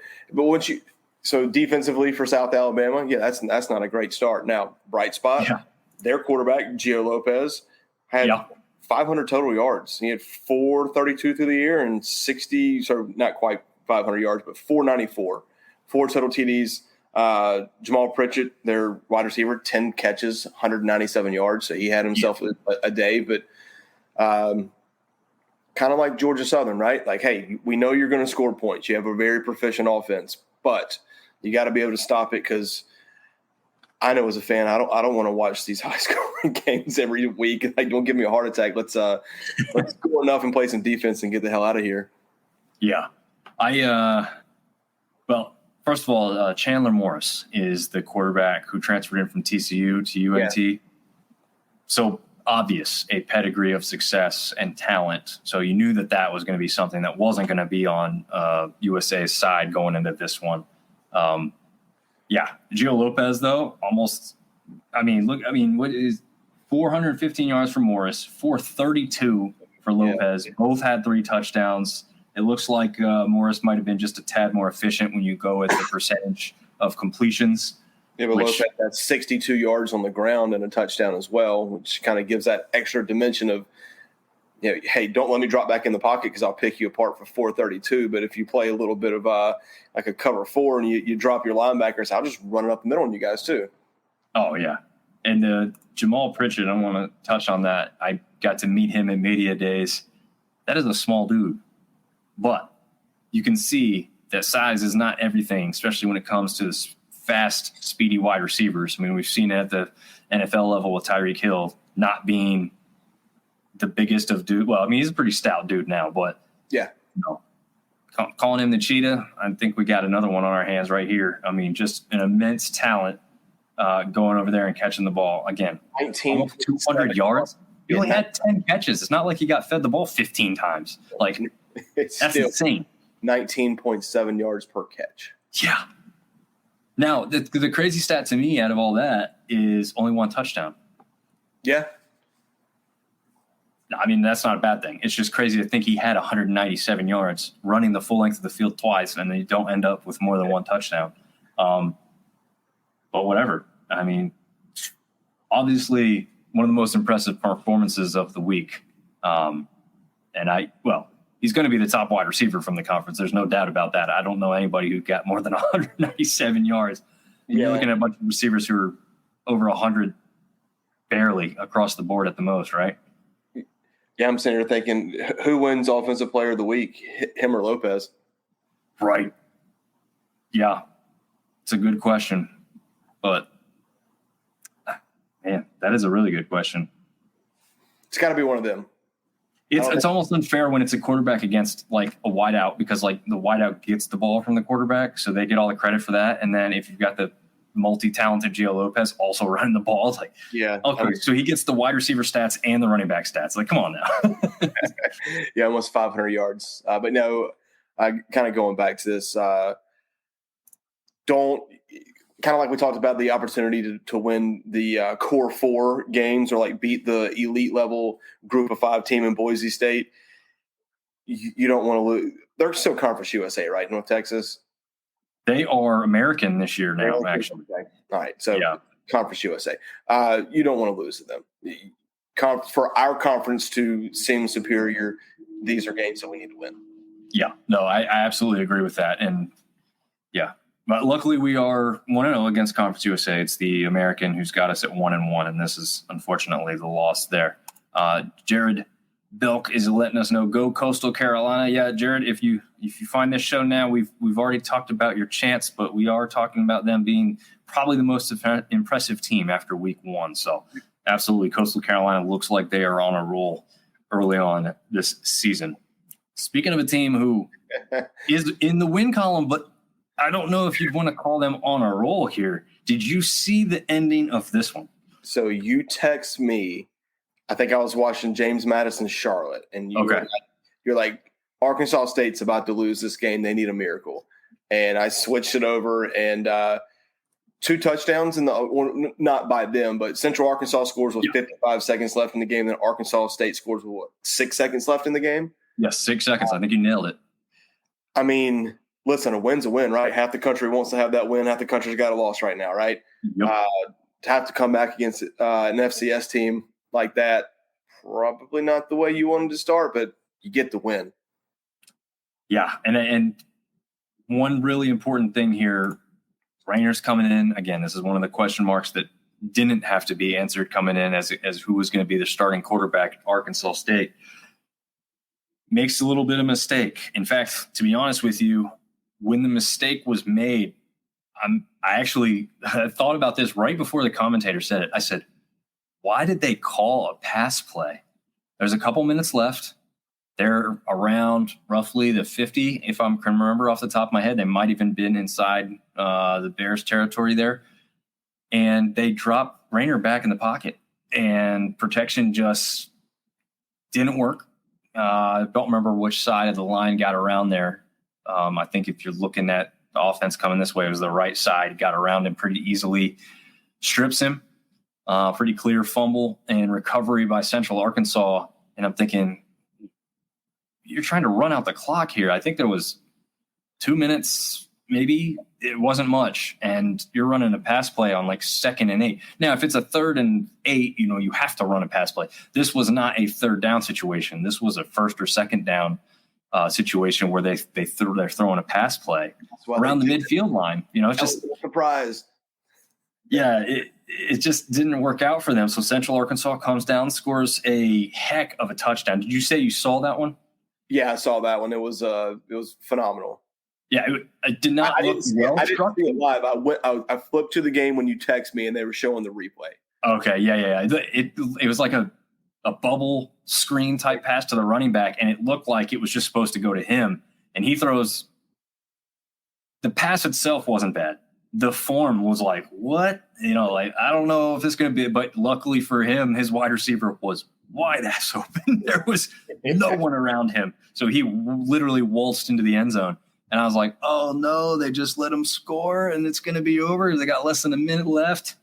defensively for South Alabama, yeah, that's not a great start. Now, bright spot, their quarterback Gio Lopez had 500 total yards. He had 432 through the year and 60. So not quite 500 yards, but 494. 4 total TDs. Jamal Pritchett, their wide receiver, 10 catches, 197 yards. So he had himself a day. But kind of like Georgia Southern, right? Like, hey, we know you're going to score points. You have a very proficient offense, but you got to be able to stop it because I know as a fan, I don't want to watch these high scoring games every week. Like, don't give me a heart attack. Let's score enough and play some defense and get the hell out of here. Yeah, first of all, Chandler Morris is the quarterback who transferred in from TCU to UNT. Yeah. So obvious, a pedigree of success and talent. So you knew that was going to be something that wasn't going to be on USA's side going into this one. Gio Lopez, though, what is 415 yards for Morris, 432 for Lopez. Yeah. Both had 3 touchdowns. It looks like Morris might have been just a tad more efficient when you go with the percentage of completions. Yeah, but Lopez had 62 yards on the ground and a touchdown as well, which kind of gives that extra dimension of, hey, don't let me drop back in the pocket because I'll pick you apart for 432. But if you play a little bit of like a cover 4 and you drop your linebackers, I'll just run it up the middle on you guys too. Oh, yeah. And Jamal Pritchett, I want to touch on that. I got to meet him in media days. That is a small dude. But you can see that size is not everything, especially when it comes to fast, speedy wide receivers. I mean, we've seen it at the NFL level with Tyreek Hill not being the biggest of dude. Well, I mean, he's a pretty stout dude now, but calling him the cheetah, I think we got another one on our hands right here. I mean, just an immense talent going over there and catching the ball. Again, 200 yards. He only had 10 catches. It's not like he got fed the ball 15 times. Like, that's insane. 19.7 yards per catch. Yeah. Now, the crazy stat to me out of all that is only 1 touchdown. Yeah. I mean, that's not a bad thing. It's just crazy to think he had 197 yards running the full length of the field twice, and then you don't end up with more than 1 touchdown. But whatever. I mean, obviously one of the most impressive performances of the week. He's going to be the top wide receiver from the conference. There's no doubt about that. I don't know anybody who got more than 197 yards. You're looking at a bunch of receivers who are over 100 barely across the board at the most, right? Yeah, I'm sitting here thinking, who wins Offensive Player of the Week, him or Lopez? Right. Yeah, it's a good question. But, man, that is a really good question. It's got to be one of them. It's almost unfair when it's a quarterback against like a wideout because like the wideout gets the ball from the quarterback, so they get all the credit for that. And then if you've got the multi-talented Gio Lopez also running the ball, it's like, so he gets the wide receiver stats and the running back stats. Like, come on now. Yeah, almost 500 yards. But no, kind of going back to this, kind of like we talked about the opportunity to win the core 4 games or like beat the elite level group of 5 team in Boise State. You don't want to lose. They're still Conference USA, right? North Texas. They are American this year now, actually. Okay. All right. So Conference USA. You don't want to lose to them. For our conference to seem superior, these are games that we need to win. Yeah. No, I absolutely agree with that. And yeah. But luckily we are 1-0 against Conference USA. It's the American who's got us at 1-1, and this is unfortunately the loss there. Jared Belk is letting us know, go Coastal Carolina. Yeah, Jared, if you find this show now, we've already talked about your chance, but we are talking about them being probably the most impressive team after week 1. So absolutely, Coastal Carolina looks like they are on a roll early on this season. Speaking of a team who is in the win column, but I don't know if you'd want to call them on a roll here. Did you see the ending of this one? So you text me. I think I was watching James Madison Charlotte, and you're like, Arkansas State's about to lose this game. They need a miracle. And I switched it over, and 2 touchdowns not by them, but Central Arkansas scores with 55 seconds left in the game. Then Arkansas State scores with 6 seconds left in the game? Yes, 6 seconds. I think you nailed it. I mean, listen, a win's a win, right? Half the country wants to have that win. Half the country's got a loss right now, right? Yep. To have to come back against an FCS team like that, probably not the way you wanted to start, but you get the win. Yeah, and one really important thing here, Rainer's coming in. Again, this is one of the question marks that didn't have to be answered coming in as who was going to be the starting quarterback at Arkansas State. Makes a little bit of mistake. In fact, to be honest with you, when the mistake was made, I thought about this right before the commentator said it. I said, why did they call a pass play? There's a couple minutes left. They're around roughly the 50, if I can remember off the top of my head. They might even been inside the Bears territory there. And they dropped Rainer back in the pocket, and protection just didn't work. I don't remember which side of the line got around there. I think if you're looking at the offense coming this way, it was the right side, got around him pretty easily, strips him. Pretty clear fumble and recovery by Central Arkansas. And I'm thinking, you're trying to run out the clock here. I think there was 2 minutes, maybe. It wasn't much. And you're running a pass play on like 2nd and 8. Now, if it's a 3rd and 8, you have to run a pass play. This was not a 3rd down situation. This was a 1st or 2nd down situation where they're throwing a pass play around the midfield line. It's just surprised. Yeah, it just didn't work out for them. So Central Arkansas comes down, scores a heck of a touchdown. Did you say you saw that one? Yeah, I saw that one. It was phenomenal. Yeah, it did not look well. I didn't see it live. I flipped to the game when you text me, and they were showing the replay. Okay, yeah. It was like a bubble screen type pass to the running back, and it looked like it was just supposed to go to him. And he throws. The pass itself wasn't bad. The form was like, what? I don't know if it's going to be, but luckily for him, his wide receiver was wide ass open. There was no one around him. So he literally waltzed into the end zone. And I was like, oh no, they just let him score and it's going to be over. They got less than a minute left.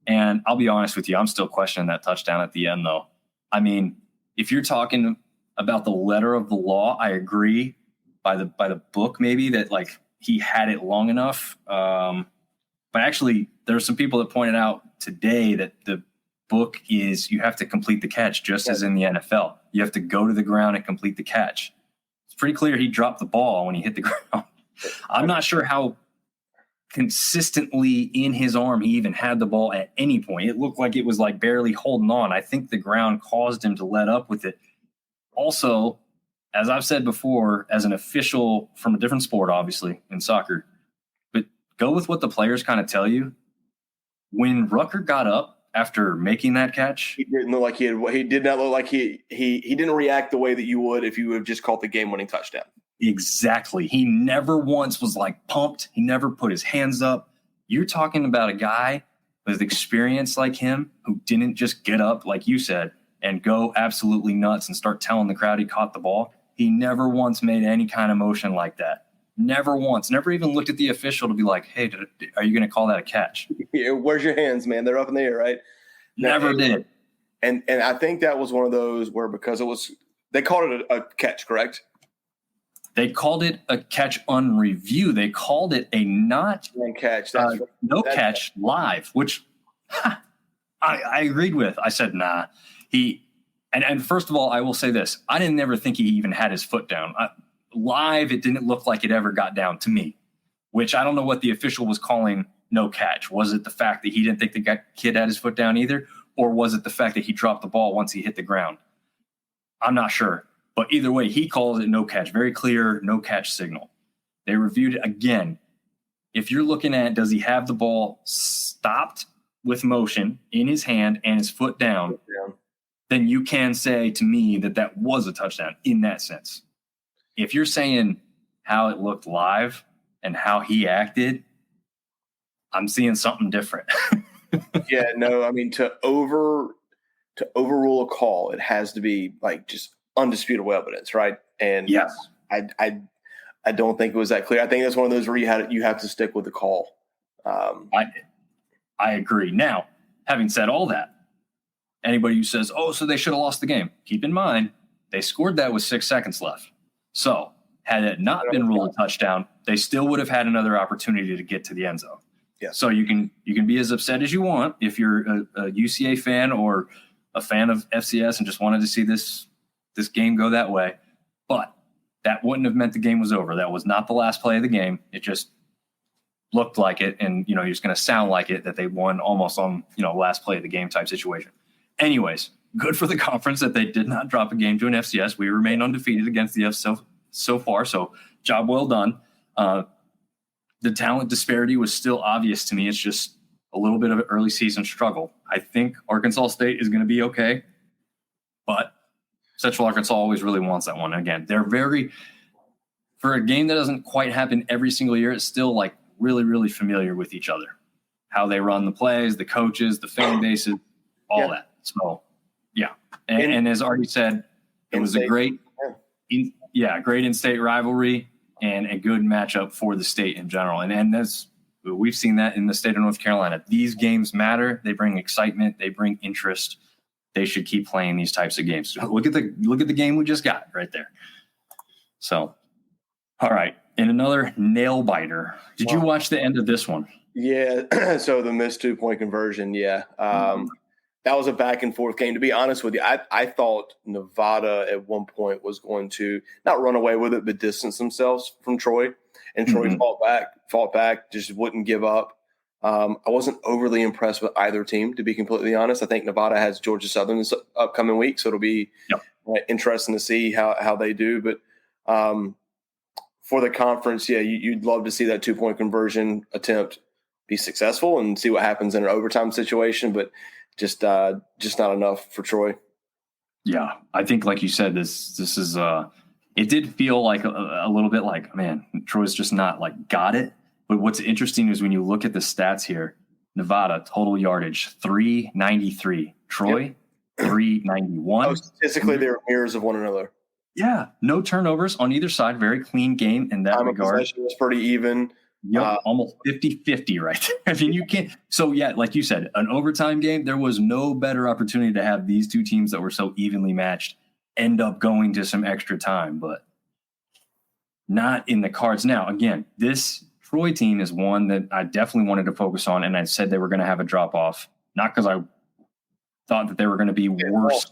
And I'll be honest with you, I'm still questioning that touchdown at the end though. I mean, if you're talking about the letter of the law, I agree by the book, maybe that like he had it long enough. But actually there's some people that pointed out today that the book is you have to complete the catch just as in the NFL. You have to go to the ground and complete the catch. It's pretty clear he dropped the ball when he hit the ground. I'm not sure how consistently in his arm he even had the ball at any point. It looked like it was like barely holding on. I think the ground caused him to let up with it. Also, as I've said before, as an official from a different sport, obviously, in soccer, but go with what the players kind of tell you. When Rucker got up after making that catch, he didn't look like he did not look like he didn't react the way that you would if you would have just caught the game-winning touchdown. Exactly. He never once was like pumped. He never put his hands up. You're talking about a guy with experience like him who didn't just get up, like you said, and go absolutely nuts and start telling the crowd he caught the ball. He never once made any kind of motion like that. Never once. Never even looked at the official to be like, hey, are you going to call that a catch? Yeah, where's your hands, man? They're up in the air, right? Never did. And I think that was one of those where because they called it a catch, correct? They called it a catch on review. They called it a not catch. Catch live, which I agreed with. I said, nah. And first of all, I will say this. I didn't ever think he even had his foot down. Live, it didn't look like it ever got down to me. which I don't know what the official was calling no catch. Was it the fact that he didn't think the kid had his foot down either? Or was it the fact that he dropped the ball once he hit the ground? I'm not sure. But either way, he calls it no catch. Very clear no catch signal. They reviewed it again. If you're looking at, does he have the ball stopped with motion in his hand and his foot down, then you can say to me that was a touchdown in that sense. If you're saying how it looked live and how he acted, I'm seeing something different. Yeah, no, I mean, to overrule a call, it has to be like just undisputable evidence, right? And yes, I don't think it was that clear. I think that's one of those where you have to stick with the call. I agree. Now, having said all that, anybody who says, "Oh, so they should have lost the game," keep in mind they scored that with 6 seconds left. So had it not been ruled a touchdown, they still would have had another opportunity to get to the end zone. Yeah. So you can be as upset as you want if you're a UCA fan or a fan of FCS and just wanted to see this game go that way. But that wouldn't have meant the game was over. That was not the last play of the game. It just looked like it, and you're just going to sound like it, that they won almost on last play of the game type situation. Anyways, good for the conference that they did not drop a game to an FCS. We remain undefeated against the F so far. So job well done. The talent disparity was still obvious to me. It's just a little bit of an early season struggle. I think Arkansas State is going to be okay, but Central Arkansas always really wants that one. Again, they're for a game that doesn't quite happen every single year, it's still like really, really familiar with each other, how they run the plays, the coaches, the fan bases, all that. So, yeah. And as Artie said, it was a great in-state rivalry and a good matchup for the state in general. And that's, we've seen that in the state of North Carolina. These games matter. They bring excitement. They bring interest. They should keep playing these types of games. Look at the game we just got right there. So, all right. And another nail biter. Did you watch the end of this one? Yeah. So the missed 2-point conversion. Yeah. That was a back and forth game. To be honest with you, I thought Nevada at one point was going to not run away with it, but distance themselves from Troy. And Troy fought back, just wouldn't give up. I wasn't overly impressed with either team, to be completely honest. I think Nevada has Georgia Southern this upcoming week, so it'll be interesting to see how they do. But for the conference, you'd love to see that 2-point conversion attempt be successful and see what happens in an overtime situation. But just not enough for Troy. Yeah, I think, like you said, this is it did feel like a little bit like, man, Troy's just not like got it. But what's interesting is when you look at the stats here, Nevada total yardage 393, Troy 391. Statistically, they were mirrors of one another. Yeah, no turnovers on either side. Very clean game in that regard. Possession was pretty even. Yep, almost 50-50 right there. I mean, you can't. So, yeah, like you said, an overtime game, there was no better opportunity to have these two teams that were so evenly matched end up going to some extra time, but not in the cards. Now, again, this Troy team is one that I definitely wanted to focus on, and I said they were going to have a drop-off, not because I thought that they were going to be worse.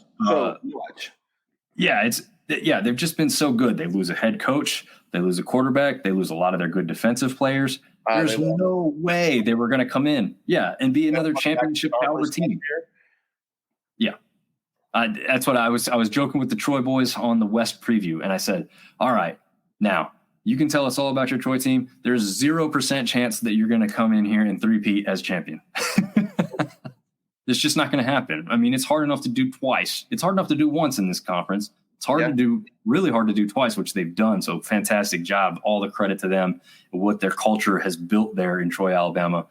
They've just been so good. They lose a head coach. They lose a quarterback. They lose a lot of their good defensive players. There's no way they were going to come in, and be another championship caliber team. Yeah, that's what I was joking with the Troy boys on the West preview, and I said, all right, now you can tell us all about your Troy team. There's 0% chance that you're going to come in here and three-peat as champion. It's just not going to happen. I mean, it's hard enough to do twice. It's hard enough to do once in this conference. It's hard to do, really hard to do twice, which they've done. So fantastic job. All the credit to them, what their culture has built there in Troy, Alabama.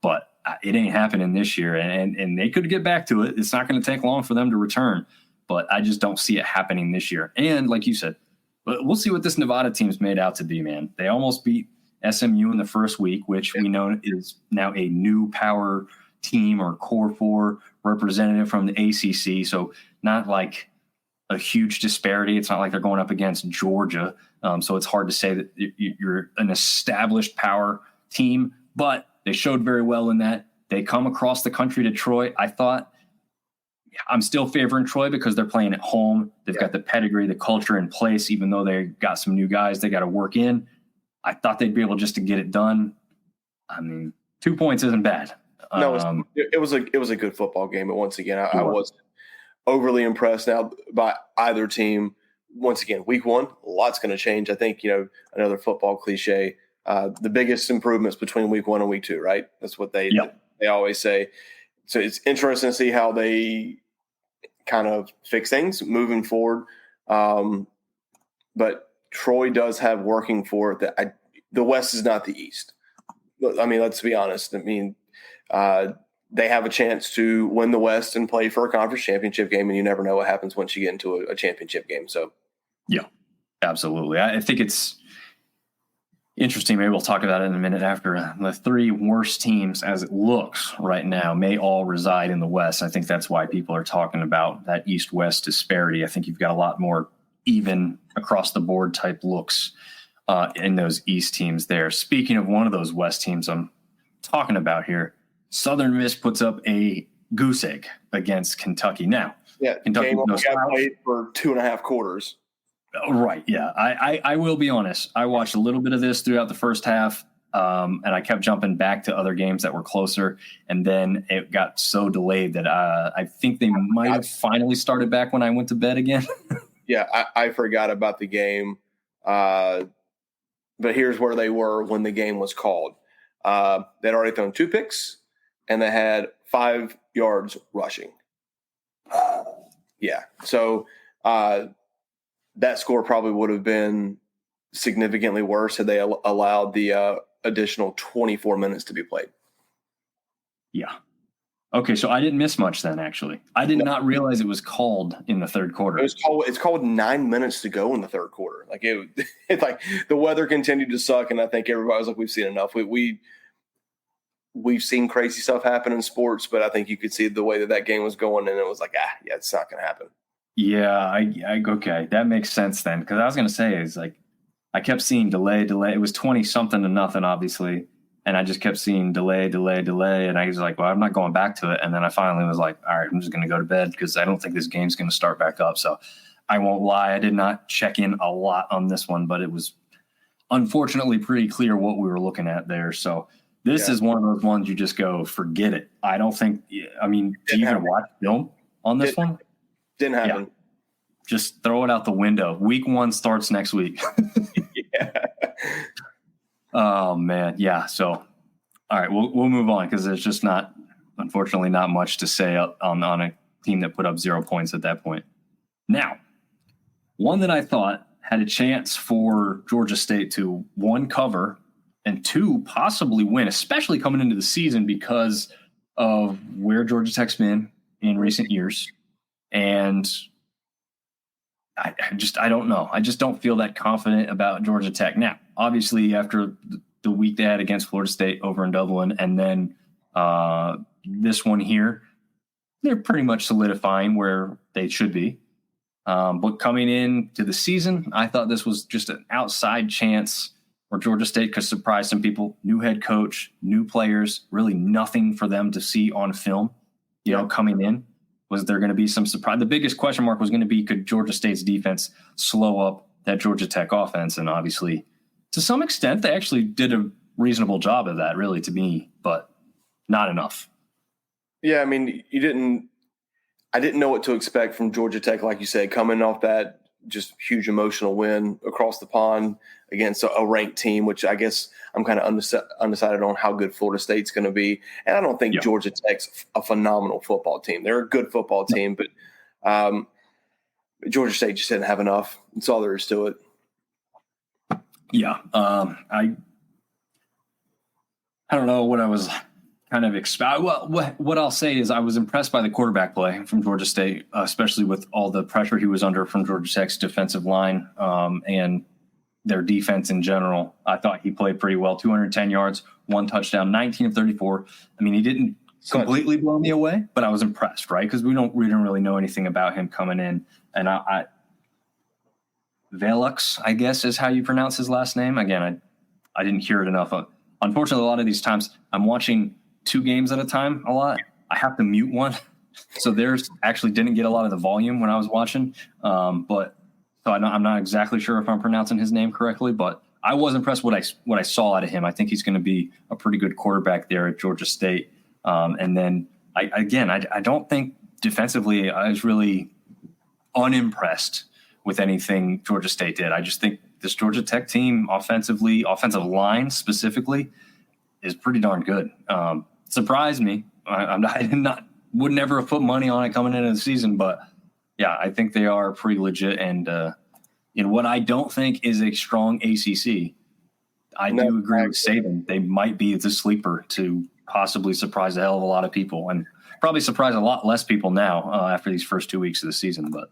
But it ain't happening this year. And they could get back to it. It's not going to take long for them to return. But I just don't see it happening this year. And like you said, but we'll see what this Nevada team's made out to be, man. They almost beat SMU in the first week, which we know is now a new power team or core 4 representative from the ACC. So not like a huge disparity. It's not like they're going up against Georgia. So it's hard to say that you're an established power team, but they showed very well in that. They come across the country to Troy. I thought I'm still favoring Troy because they're playing at home. They've got the pedigree, the culture in place, even though they got some new guys they got to work in. I thought they'd be able just to get it done. I mean, 2 points isn't bad. No, it was a good football game. But once again, I wasn't overly impressed now by either team. Once again, week one, a lot's going to change. I think, another football cliche, the biggest improvements between week one and week two, right? That's what they always say. So it's interesting to see how they kind of fix things moving forward. But Troy does have working for it that the West is not the East. I mean, let's be honest. I mean, they have a chance to win the West and play for a conference championship game, and you never know what happens once you get into a championship game. So, yeah, absolutely. I think it's interesting. Maybe we'll talk about it in a minute after. The three worst teams, as it looks right now, may all reside in the West. I think that's why people are talking about that East-West disparity. I think you've got a lot more even across the board type looks in those East teams there. Speaking of one of those West teams I'm talking about here, Southern Miss puts up a goose egg against Kentucky. Now, Kentucky game got played for 2.5 quarters. Right, yeah. I will be honest. I watched a little bit of this throughout the first half, and I kept jumping back to other games that were closer, and then it got so delayed that I think they might have finally started back when I went to bed again. Yeah, I forgot about the game. But here's where they were when the game was called. They'd already thrown 2 picks, and they had 5 yards rushing. Yeah. So that score probably would have been significantly worse had they allowed the additional 24 minutes to be played. Yeah. Okay, so I didn't miss much then, actually. I did not realize it was called in the third quarter. It's called 9 minutes to go in the third quarter. Like it's like the weather continued to suck, and I think everybody was like, "We've seen enough. We've seen crazy stuff happen in sports," but I think you could see the way that game was going, and it was like, it's not going to happen. Yeah, okay, that makes sense then, because I was going to say is like I kept seeing delay. It was 20-something to nothing, obviously. And I just kept seeing delay. And I was like, well, I'm not going back to it. And then I finally was like, all right, I'm just going to go to bed because I don't think this game's going to start back up. So I won't lie. I did not check in a lot on this one, but it was unfortunately pretty clear what we were looking at there. So this is one of those ones you just go, forget it. I don't think, do you even watch film on this one? Didn't happen. Yeah. Just throw it out the window. Week 1 starts next week. Yeah. Oh man, yeah. So, all right, we'll move on because there's just unfortunately, not much to say on a team that put up 0 points at that point. Now, one that I thought had a chance for Georgia State to 1, cover, and 2, possibly win, especially coming into the season because of where Georgia Tech's been in recent years, and I don't know. I just don't feel that confident about Georgia Tech. Now, obviously, after the week they had against Florida State over in Dublin, and then this one here, they're pretty much solidifying where they should be. But coming into the season, I thought this was just an outside chance where Georgia State could surprise some people. New head coach, new players, really nothing for them to see on film, coming in. Was there going to be some surprise? The biggest question mark was going to be, could Georgia State's defense slow up that Georgia Tech offense? And obviously, to some extent, they actually did a reasonable job of that, really, to me, but not enough. Yeah, I mean, I didn't know what to expect from Georgia Tech, like you said, coming off that just huge emotional win across the pond against a ranked team, which I guess I'm kind of undecided on how good Florida State's going to be. And I don't think Georgia Tech's a phenomenal football team. They're a good football team, but Georgia State just didn't have enough. That's all there is to it. Yeah. I don't know what I was kind of expect. Well, what I'll say is I was impressed by the quarterback play from Georgia State, especially with all the pressure he was under from Georgia Tech's defensive line and their defense in general. I thought he played pretty well. 210 yards, 1 touchdown, 19 of 34. I mean, he didn't completely blow me away, but I was impressed, right? Because we didn't really know anything about him coming in. And I Velux, I guess, is how you pronounce his last name. Again, I didn't hear it enough. Unfortunately, a lot of these times I'm watching 2 games at a time a lot. I have to mute one. So theirs actually didn't get a lot of the volume when I was watching. But so I'm not exactly sure if I'm pronouncing his name correctly, but I was impressed what I saw out of him. I think he's going to be a pretty good quarterback there at Georgia State. And then I don't think defensively I was really unimpressed with anything Georgia State did. I just think this Georgia Tech team offensive line specifically is pretty darn good. Surprised me. I would never have put money on it coming into the season, but yeah, I think they are pretty legit. And in what I don't think is a strong ACC, I do agree with Saban. They might be the sleeper to possibly surprise a hell of a lot of people, and probably surprise a lot less people now after these first 2 weeks of the season. But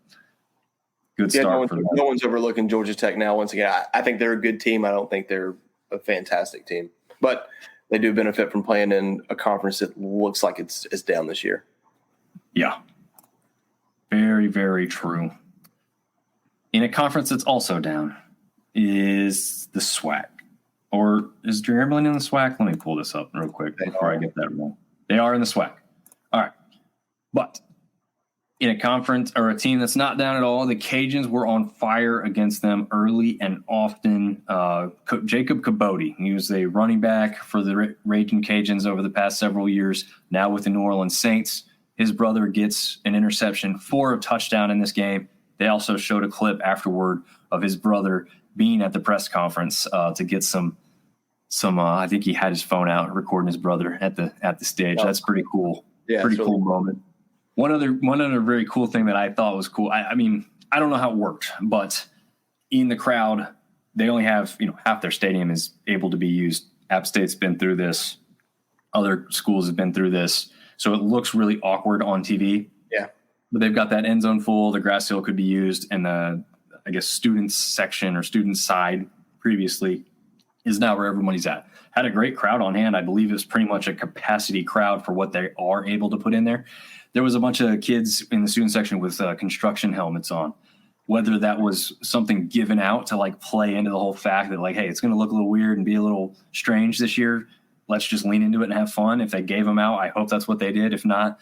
good start for them. No one's overlooking Georgia Tech now. Once again, I think they're a good team. I don't think they're a fantastic team, but they do benefit from playing in a conference that looks like it's down this year. Yeah. Very, very true. In a conference that's also down is the SWAC. Or is Grambling in the SWAC? Let me pull this up real quick before I get that wrong. They are in the SWAC. All right. But in a conference or a team that's not down at all, the Cajuns were on fire against them early and often. Jacob Cabote, he was a running back for the Raging Cajuns over the past several years, now with the New Orleans Saints. His brother gets an interception for a touchdown in this game. They also showed a clip afterward of his brother being at the press conference to get some. I think he had his phone out recording his brother at the stage. That's pretty cool. Yeah, pretty cool moment. One other very cool thing that I thought was cool. I mean, I don't know how it worked, but in the crowd, they only have half their stadium is able to be used. App State's been through this. Other schools have been through this. So it looks really awkward on TV. Yeah. But they've got that end zone full. The grass hill could be used. And the, I guess, students section or student side previously is now where everybody's at. Had a great crowd on hand. I believe it was pretty much a capacity crowd for what they are able to put in there. There was a bunch of kids in the student section with construction helmets on. Whether that was something given out to like play into the whole fact that like, hey, it's going to look a little weird and be a little strange this year. Let's just lean into it and have fun. If they gave them out, I hope that's what they did. If not,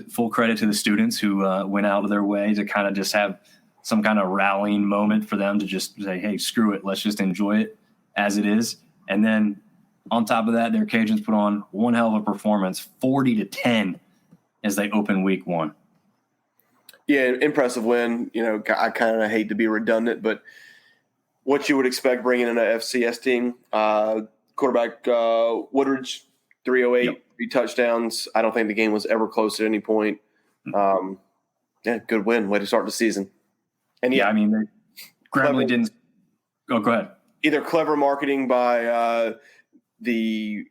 full credit to the students who went out of their way to kind of just have some kind of rallying moment for them to just say, hey, screw it. Let's just enjoy it as it is. And then on top of that, their Cajuns put on one hell of a performance, 40-10 as they open week one. Yeah, impressive win. I kind of hate to be redundant, but what you would expect bringing in an FCS team, quarterback Woodridge, 308, 3 touchdowns. I don't think the game was ever close at any point. Good win. Way to start the season. And I mean, Grambling didn't. Oh, go ahead. Either clever marketing by the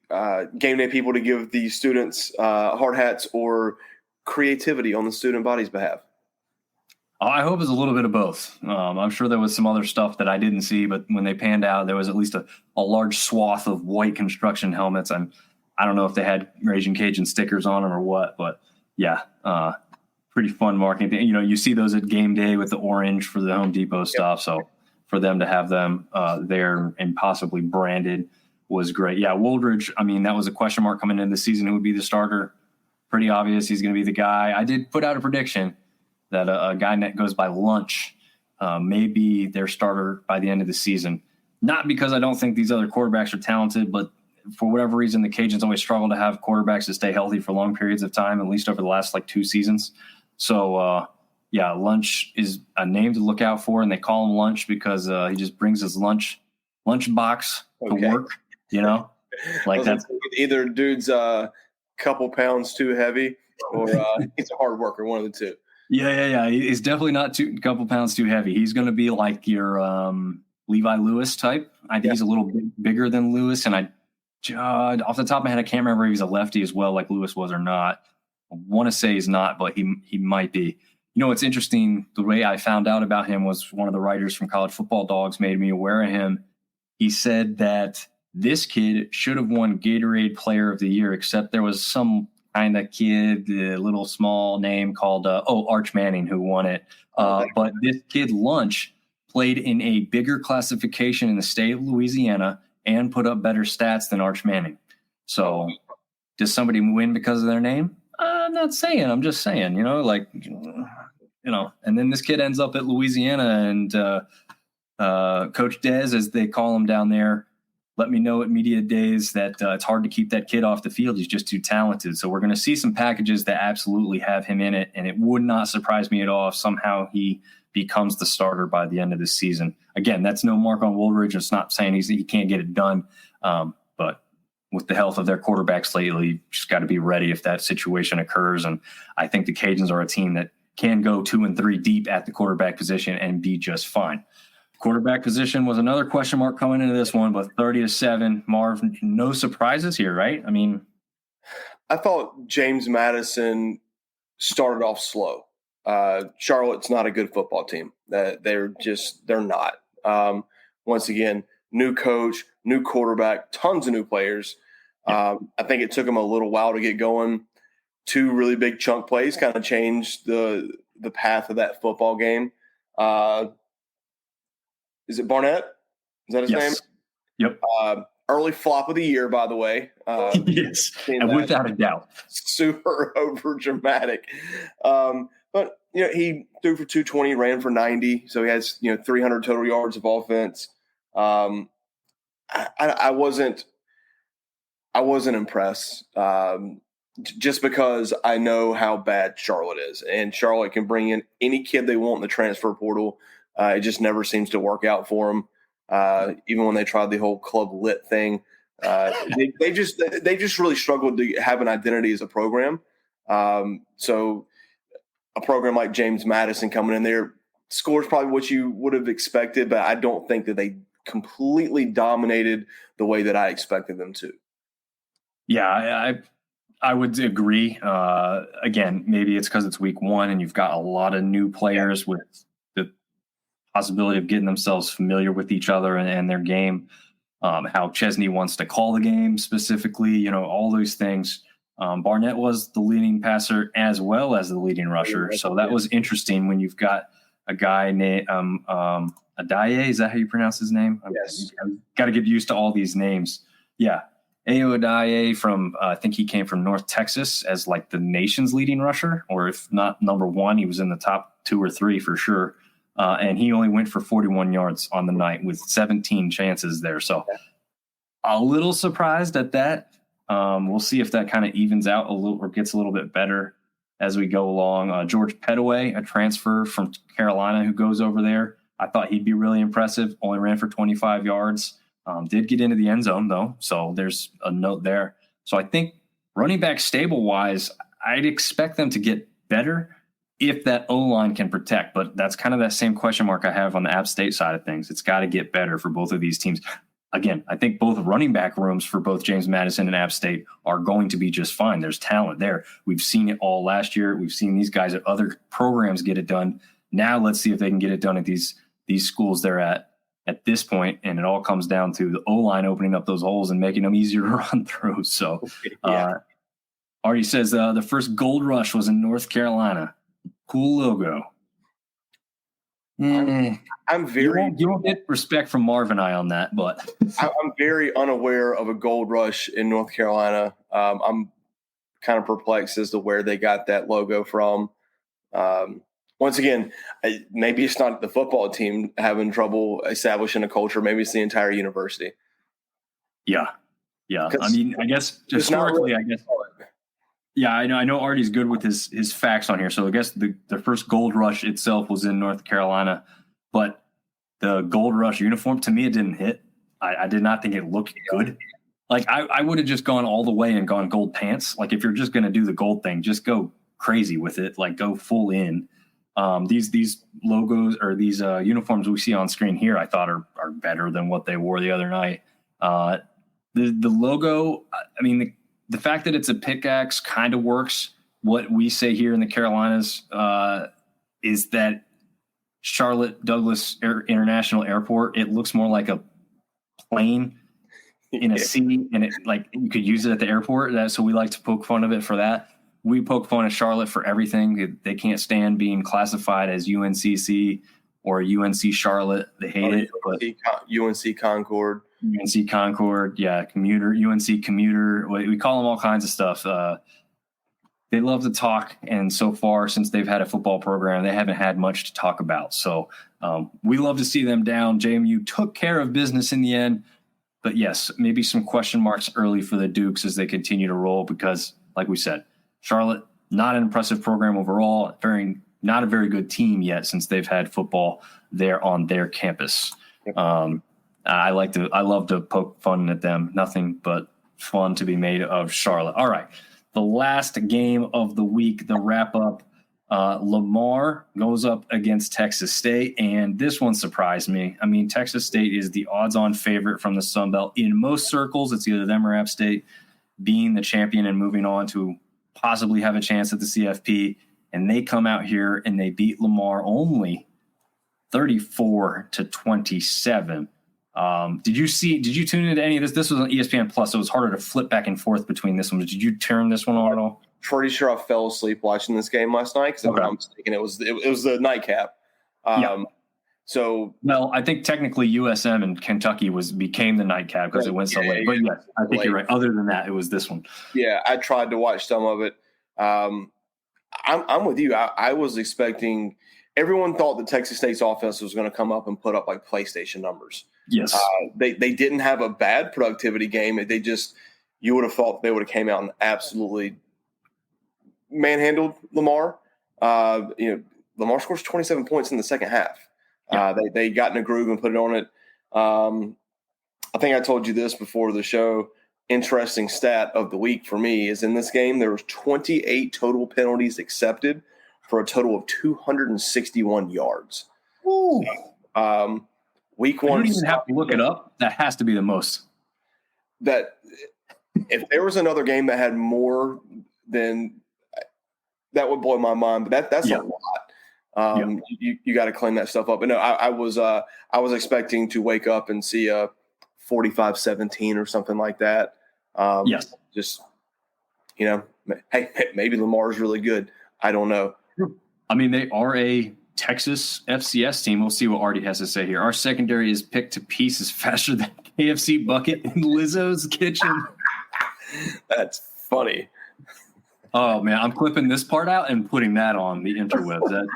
game day people to give the students hard hats or creativity on the student body's behalf. I hope it's a little bit of both. I'm sure there was some other stuff that I didn't see, but when they panned out, there was at least a large swath of white construction helmets. I don't know if they had Raging Cajun stickers on them or what, but yeah, pretty fun marketing thing. You see those at game day with the orange for the Home Depot stuff. So for them to have them there and possibly branded was great. Yeah, Woodridge, I mean, that was a question mark coming into the season. Who would be the starter? Pretty obvious he's going to be the guy. I did put out a prediction that a guy that goes by Lunch may be their starter by the end of the season. Not because I don't think these other quarterbacks are talented, but for whatever reason, the Cajuns always struggle to have quarterbacks that stay healthy for long periods of time, at least over the last 2 seasons. So, Lunch is a name to look out for, and they call him Lunch because he just brings his lunch box to work, that's either dude's a couple pounds too heavy or he's a hard worker, one of the two. Yeah. He's definitely not a couple pounds too heavy. He's going to be like your Levi Lewis type. I think he's a little bit bigger than Lewis, and off the top of my head, I can't remember if he's a lefty as well, like Lewis was or not. I want to say he's not, but he might be. It's interesting. The way I found out about him was one of the writers from College Football Dogs made me aware of him. He said that this kid should have won Gatorade Player of the Year, except there was some kind of kid, a little small name called Arch Manning who won it. But this kid Lunch played in a bigger classification in the state of Louisiana and put up better stats than Arch Manning. So does somebody win because of their name? I'm not saying. I'm just saying, and then this kid ends up at Louisiana and Coach Dez, as they call him down there, let me know at media days that it's hard to keep that kid off the field. He's just too talented. So we're going to see some packages that absolutely have him in it, and it would not surprise me at all if somehow he becomes the starter by the end of the season. Again, that's no mark on Woolridge. It's not saying he can't get it done, but with the health of their quarterbacks lately, you just got to be ready if that situation occurs. And I think the Cajuns are a team that can go 2 and 3 deep at the quarterback position and be just fine. Quarterback position was another question mark coming into this one, but 30-7. Marv, no surprises here, right? I mean, I thought James Madison started off slow. Charlotte's not a good football team. They're not. Once again, new coach, new quarterback, tons of new players. I think it took them a little while to get going. 2 really big chunk plays kind of changed the path of that football game. Is it Barnett? Is that his name? Yep. Early flop of the year, by the way. Yes, and without a doubt. Super over dramatic. But he threw for 220, ran for 90, so he has 300 total yards of offense. I wasn't impressed. Just because I know how bad Charlotte is, and Charlotte can bring in any kid they want in the transfer portal. It just never seems to work out for them. Even when they tried the whole club lit thing, they just really struggled to have an identity as a program. So a program like James Madison coming in there scores probably what you would have expected, but I don't think that they completely dominated the way that I expected them to. Yeah, I would agree. Again, maybe it's because it's week 1 and you've got a lot of new players with the possibility of getting themselves familiar with each other and their game, how Chesney wants to call the game specifically, all those things. Barnett was the leading passer as well as the leading rusher. So that was interesting when you've got a guy named Adaye. Is that how you pronounce his name? Yes. I've got to get used to all these names. Yeah. Ayo Adaye from, I think he came from North Texas as like the nation's leading rusher, or if not number 1, he was in the top 2 or 3 for sure. And he only went for 41 yards on the night with 17 chances there. So a little surprised at that. We'll see if that kind of evens out a little or gets a little bit better as we go along. George Pettaway, a transfer from Carolina who goes over there. I thought he'd be really impressive. Only ran for 25 yards. Did get into the end zone, though. So there's a note there. So I think running back stable-wise, I'd expect them to get better if that O-line can protect. But that's kind of that same question mark I have on the App State side of things. It's got to get better for both of these teams. Again, I think both running back rooms for both James Madison and App State are going to be just fine. There's talent there. We've seen it all last year. We've seen these guys at other programs get it done. Now let's see if they can get it done at these schools they're at this point, and it all comes down to the O-line opening up those holes and making them easier to run through. So Artie says the first Gold Rush was in North Carolina. Cool logo. I'm very you won't get respect from Marv and I on that, but I'm very unaware of a Gold Rush in North Carolina. I'm kind of perplexed as to where they got that logo from. Once again, maybe it's not the football team having trouble establishing a culture. Maybe it's the entire university. Yeah. I mean, I guess historically, Yeah, I know Artie's good with his facts on here. So I guess the first Gold Rush itself was in North Carolina, but the Gold Rush uniform, to me, it didn't hit. I did not think it looked good. Like I would have just gone all the way and gone gold pants. Like if you're just going to do the gold thing, just go crazy with it. Like go full in. These logos or these uniforms we see on screen here, I thought are better than what they wore the other night. The logo, I mean, the fact that it's a pickaxe kind of works. What we say here in the Carolinas is that Charlotte Douglas International Airport, it looks more like a plane in a sea, and it like you could use it at the airport. So we like to poke fun of it for that. We poke fun at Charlotte for everything. They can't stand being classified as UNCC or UNC Charlotte. They hate it. But UNC Concord. UNC Concord, yeah, commuter, UNC commuter. We call them all kinds of stuff. they love to talk, and so far since they've had a football program, they haven't had much to talk about. So we love to see them down. JMU took care of business in the end, but yes, maybe some question marks early for the Dukes as they continue to roll because, like we said, Charlotte, not an impressive program overall, not a very good team yet since they've had football there on their campus. I love to poke fun at them. Nothing but fun to be made of Charlotte. All right. The last game of the week, the wrap up, Lamar goes up against Texas State, and this one surprised me. I mean, Texas State is the odds-on favorite from the Sun Belt. In most circles, it's either them or App State being the champion and moving on to possibly have a chance at the CFP, and they come out here and they beat Lamar only 34-27. Did you tune into any of this? This was on ESPN Plus, so it was harder to flip back and forth between this one. Did you turn this one on at all? Pretty sure I fell asleep watching this game last night because if I'm mistaken, it was the nightcap. So, well, I think technically USM and Kentucky became the nightcap because it went so late. But yes, I think you're right. Other than that, it was this one. Yeah, I tried to watch some of it. I'm with you. I was expecting. Everyone thought that Texas State's offense was going to come up and put up like PlayStation numbers. Yes, they didn't have a bad productivity game. They just, you would have thought they would have came out and absolutely manhandled Lamar. Lamar scores 27 points in the second half. They got in a groove and put it on it. I think I told you this before the show. Interesting stat of the week for me is in this game there was 28 total penalties accepted for a total of 261 yards. Ooh. Week one. You don't even have to look it up. That has to be the most. That if there was another game that had more than that would blow my mind. But that's a lot. You got to clean that stuff up. And no, I was expecting to wake up and see a 45-17 or something like that. Yes. Just, hey, maybe Lamar's really good. I don't know. I mean, they are a Texas FCS team. We'll see what Artie has to say here. Our secondary is picked to pieces faster than KFC bucket in Lizzo's kitchen. That's funny. Oh, man, I'm clipping this part out and putting that on the interwebs.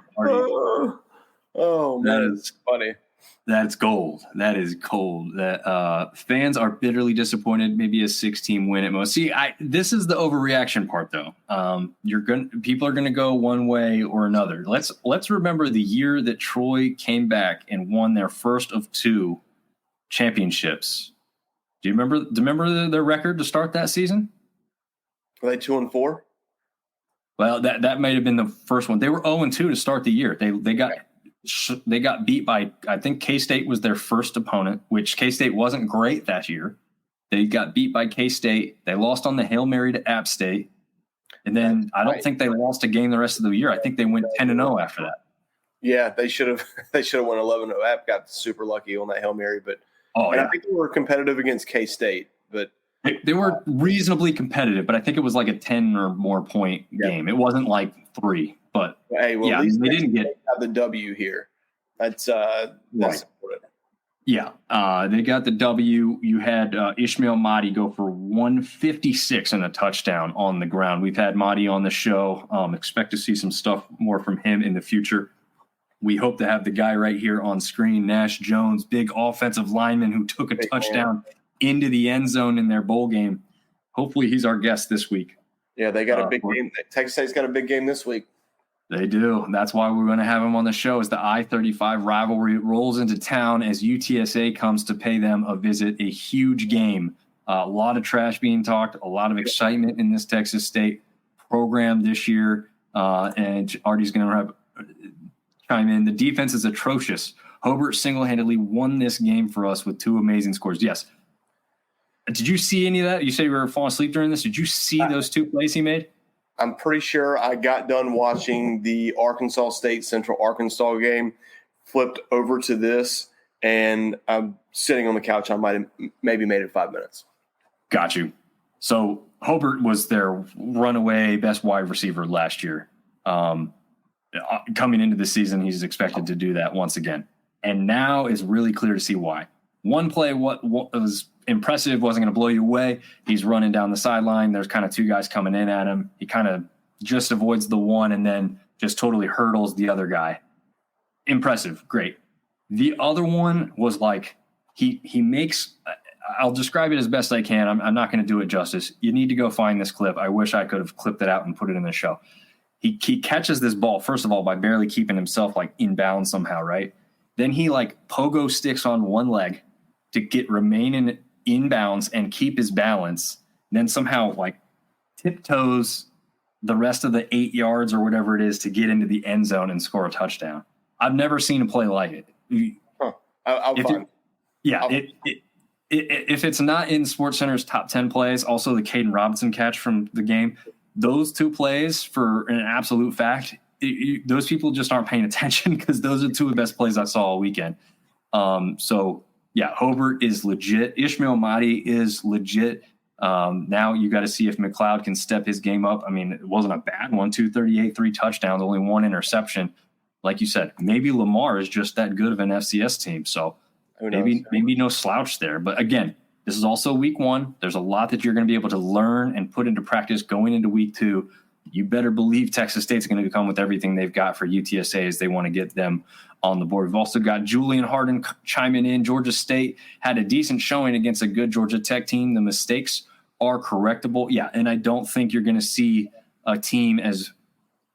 Oh, man, that is funny. That's gold. That is gold. That fans are bitterly disappointed. Maybe a 6-team win at most. See, this is the overreaction part, though. People are gonna go one way or another. Let's remember the year that Troy came back and won their first of 2 championships. Do you remember their record to start that season? Were they 2-4? Well, that might have been the first one. They were 0-2 to start the year. They got beat by, I think K-State was their first opponent, which K-State wasn't great that year. They got beat by K-State. They lost on the Hail Mary to App State. And then I don't think they lost a game the rest of the year. I think they went 10-0 after that. Yeah, they should have won 11-0. App got super lucky on that Hail Mary, but I think they were competitive against K-State, but they were reasonably competitive, but I think it was like a 10 or more point game. It wasn't like 3. But at least they didn't get the W here. That's important. Yeah, they got the W. You had Ishmael Mahdi go for 156 and a touchdown on the ground. We've had Mahdi on the show. Expect to see some stuff more from him in the future. We hope to have the guy right here on screen, Nash Jones, big offensive lineman who took a touchdown into the end zone in their bowl game. Hopefully he's our guest this week. Yeah, they got a big game. Texas State's got a big game this week. They do. That's why we're going to have him on the show as the I-35 rivalry rolls into town as UTSA comes to pay them a visit, a huge game. A lot of trash being talked, a lot of excitement in this Texas State program this year. And Artie's going to chime in. The defense is atrocious. Hobart single-handedly won this game for us with 2 amazing scores. Yes. Did you see any of that? You said you were falling asleep during this. Did you see those 2 plays he made? I'm pretty sure I got done watching the Arkansas State Central Arkansas game, flipped over to this, and I'm sitting on the couch. I might have maybe made it 5 minutes. Got you. So Hobart was their runaway best wide receiver last year. Coming into the season, he's expected to do that once again. And now it's really clear to see why. One play, what was impressive, wasn't going to blow you away. He's running down the sideline. There's kind of 2 guys coming in at him. He kind of just avoids the one and then just totally hurdles the other guy. Impressive. Great. The other one was like, he makes, I'll describe it as best I can. I'm not going to do it justice. You need to go find this clip. I wish I could have clipped it out and put it in the show. He catches this ball, first of all, by barely keeping himself like in bounds somehow, right? Then he like pogo sticks on one leg to remain in bounds and keep his balance. Then somehow like tiptoes the rest of the 8 yards or whatever it is to get into the end zone and score a touchdown. I've never seen a play like it. If it's not in SportsCenter's top 10 plays, also the Caden Robinson catch from the game, those two plays for an absolute fact, those people just aren't paying attention because those are two of the best plays I saw all weekend. So yeah, Hobart is legit. Ishmael Mahdi is legit. Now you got to see if McLeod can step his game up. I mean, it wasn't a bad one, 238, 3 touchdowns, only 1 interception. Like you said, maybe Lamar is just that good of an FCS team. So maybe no slouch there. But again, this is also week 1. There's a lot that you're going to be able to learn and put into practice going into week 2. You better believe Texas State's going to come with everything they've got for UTSA as they want to get them on the board. We've also got Julian Harden chiming in. Georgia State had a decent showing against a good Georgia Tech team. The mistakes are correctable. Yeah, and I don't think you're going to see a team as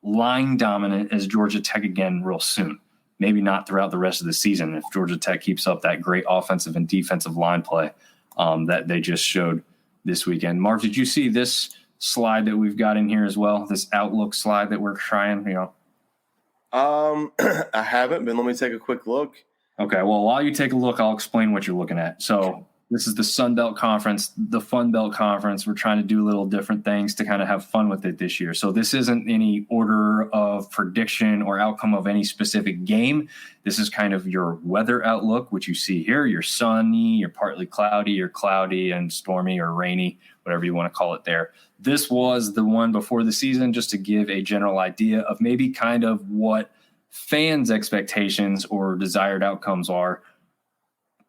line dominant as Georgia Tech again real soon. Maybe not throughout the rest of the season if Georgia Tech keeps up that great offensive and defensive line play that they just showed this weekend. Marv, did you see this slide that we've got in here as well? This outlook slide that we're trying, I haven't, but let me take a quick look. Okay, well, while you take a look, I'll explain what you're looking at. So this is the Sun Belt Conference, the Fun Belt Conference. We're trying to do little different things to kind of have fun with it this year. So this isn't any order of prediction or outcome of any specific game. This is kind of your weather outlook, which you see here. You're sunny, you're partly cloudy, you're cloudy and stormy or rainy, whatever you want to call it there. This was the one before the season, just to give a general idea of maybe kind of what fans' expectations or desired outcomes are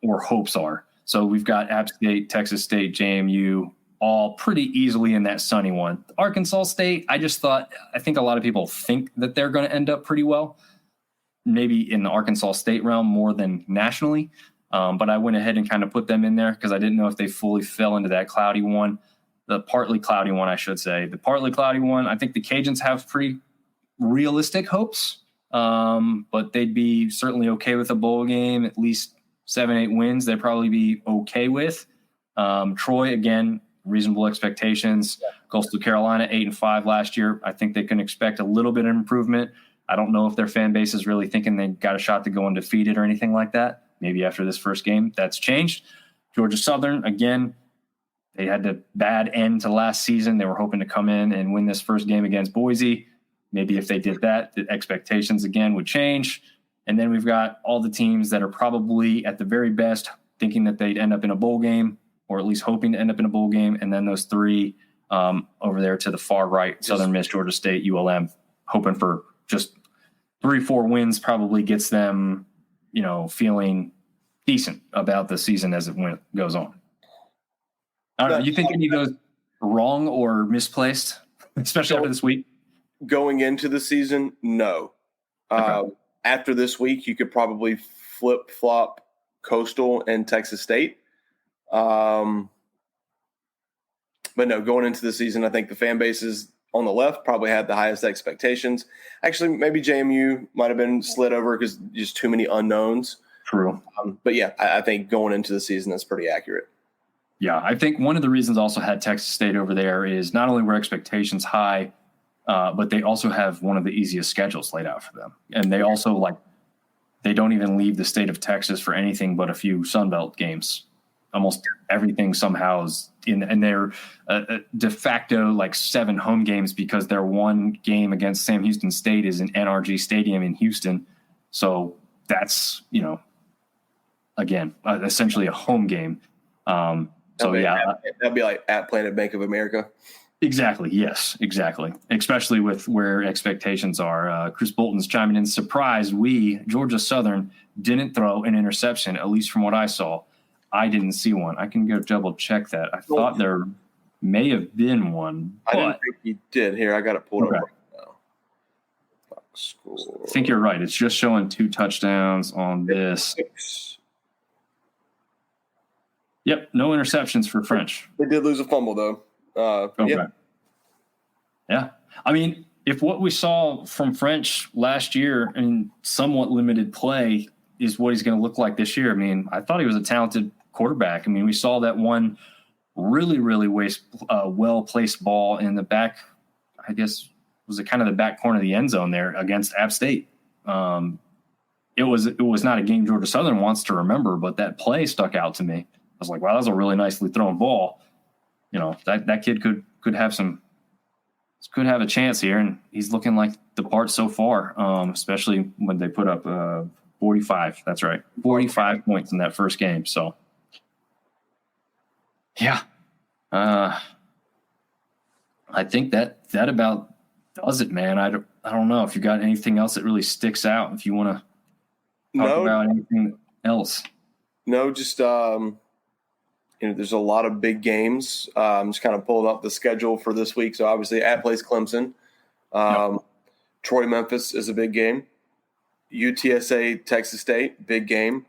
or hopes are. So we've got App State, Texas State, JMU, all pretty easily in that sunny one. Arkansas State, I think a lot of people think that they're going to end up pretty well, maybe in the Arkansas State realm more than nationally. But I went ahead and kind of put them in there because I didn't know if they fully fell into that cloudy one, the partly cloudy one, I should say. The partly cloudy one, I think the Cajuns have pretty realistic hopes, but they'd be certainly okay with a bowl game, at least 7-8 wins, they'd probably be okay with. Troy, again, reasonable expectations. Coastal Carolina, 8-5 last year. I think they can expect a little bit of improvement. I don't know if their fan base is really thinking they got a shot to go undefeated or anything like that. Maybe after this first game, that's changed. Georgia Southern, again, they had the bad end to last season. They were hoping to come in and win this first game against Boise. Maybe if they did that, the expectations again would change. And then we've got all the teams that are probably at the very best thinking that they'd end up in a bowl game or at least hoping to end up in a bowl game. And then those 3 over there to the far right, Southern Miss, Georgia State, ULM, hoping for just 3-4 wins probably gets them, feeling decent about the season as it goes on. I don't know. You think any of those wrong or misplaced, especially after this week? Going into the season, no. Okay. After this week, you could probably flip-flop Coastal and Texas State. But no, going into the season, I think the fan bases on the left probably had the highest expectations. Actually, maybe JMU might have been slid over because just too many unknowns. True. But yeah, I think going into the season, that's pretty accurate. Yeah, I think one of the reasons also had Texas State over there is not only were expectations high, but they also have one of the easiest schedules laid out for them. And they also they don't even leave the state of Texas for anything but a few Sun Belt games. Almost everything somehow is in, and they're de facto 7 home games because their one game against Sam Houston State is in NRG Stadium in Houston. So that's, again, essentially a home game. That'd be like at Planet Bank of America. Exactly. Yes, exactly. Especially with where expectations are. Chris Bolton's chiming in. Surprised Georgia Southern, didn't throw an interception, at least from what I saw. I didn't see one. I can go double check that. I thought there may have been one. I didn't think he did. Here, I got it pulled up right now. Score. I think you're right. It's just showing 2 touchdowns on this. 6. Yep, no interceptions for French. They did lose a fumble, though. Yeah. I mean, if what we saw from French last year and somewhat limited play is what he's going to look like this year, I mean, I thought he was a talented quarterback. I mean, we saw that one really, really well-placed ball in the back, I guess, was it kind of the back corner of the end zone there against App State. It was not a game Georgia Southern wants to remember, but that play stuck out to me. I was like, wow, that was a really nicely thrown ball. You know, that kid could have a chance here, and he's looking like the part so far, especially when they put up 45. That's right, 45 points in that first game. So, yeah, I think that about does it, man. I don't know if you got anything else that really sticks out. If you want to talk about anything else. No, just there's a lot of big games. I'm just kind of pulling up the schedule for this week. So obviously, App plays Clemson. Troy Memphis is a big game. UTSA Texas State, big game.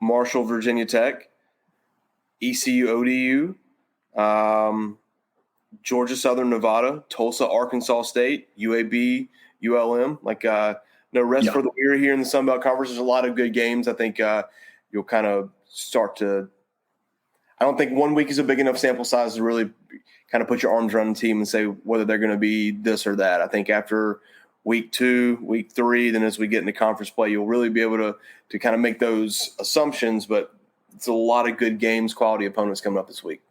Marshall Virginia Tech. ECU ODU. Georgia Southern Nevada. Tulsa Arkansas State. UAB ULM. No rest for the weary here in the Sun Belt Conference. There's a lot of good games. I think you'll kind of start to. I don't think 1 week is a big enough sample size to really kind of put your arms around the team and say whether they're going to be this or that. I think after week 2, week 3, then as we get into conference play, you'll really be able to kind of make those assumptions. But it's a lot of good games, quality opponents coming up this week.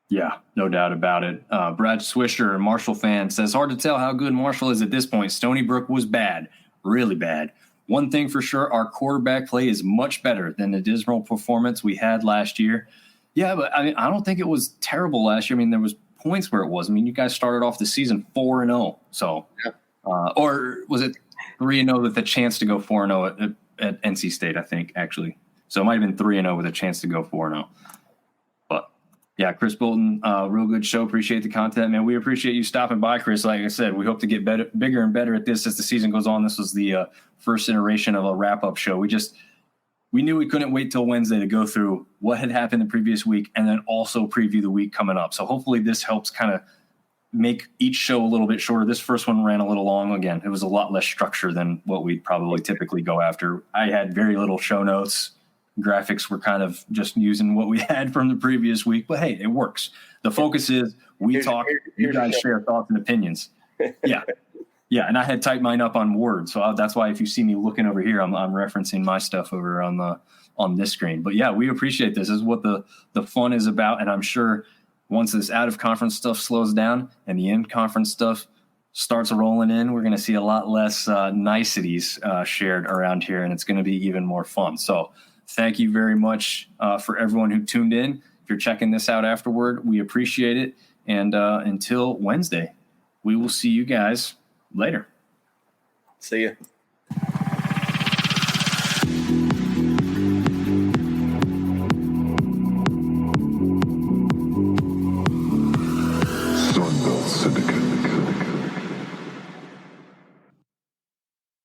Yeah, no doubt about it. Brad Swisher, a Marshall fan, says, hard to tell how good Marshall is at this point. Stony Brook was bad, really bad. One thing for sure, our quarterback play is much better than the dismal performance we had last year. Yeah, but I mean, I don't think it was terrible last year. I mean, there was points where it was. I mean, you guys started off the season 4-0. So, or was it 3-0 with a chance to go 4-0 at NC State, I think, actually. So it might have been 3-0 with a chance to go 4-0. But, yeah, Chris Bolton, real good show. Appreciate the content, man. We appreciate you stopping by, Chris. Like I said, we hope to get bigger and better at this as the season goes on. This was the first iteration of a wrap-up show. We knew we couldn't wait till Wednesday to go through what had happened the previous week and then also preview the week coming up. So hopefully this helps kind of make each show a little bit shorter. This first one ran a little long. Again, it was a lot less structure than what we'd probably typically go after. I had very little show notes. Graphics were kind of just using what we had from the previous week. But, hey, it works. The focus is we talk, you guys share thoughts and opinions. Yeah. Yeah, and I had typed mine up on Word, so that's why if you see me looking over here, I'm referencing my stuff over on this screen. But yeah, we appreciate this. This is what the fun is about, and I'm sure once this out of conference stuff slows down and the in conference stuff starts rolling in, we're going to see a lot less niceties shared around here, and it's going to be even more fun. So thank you very much for everyone who tuned in. If you're checking this out afterward, we appreciate it. And until Wednesday, we will see you guys later. See ya.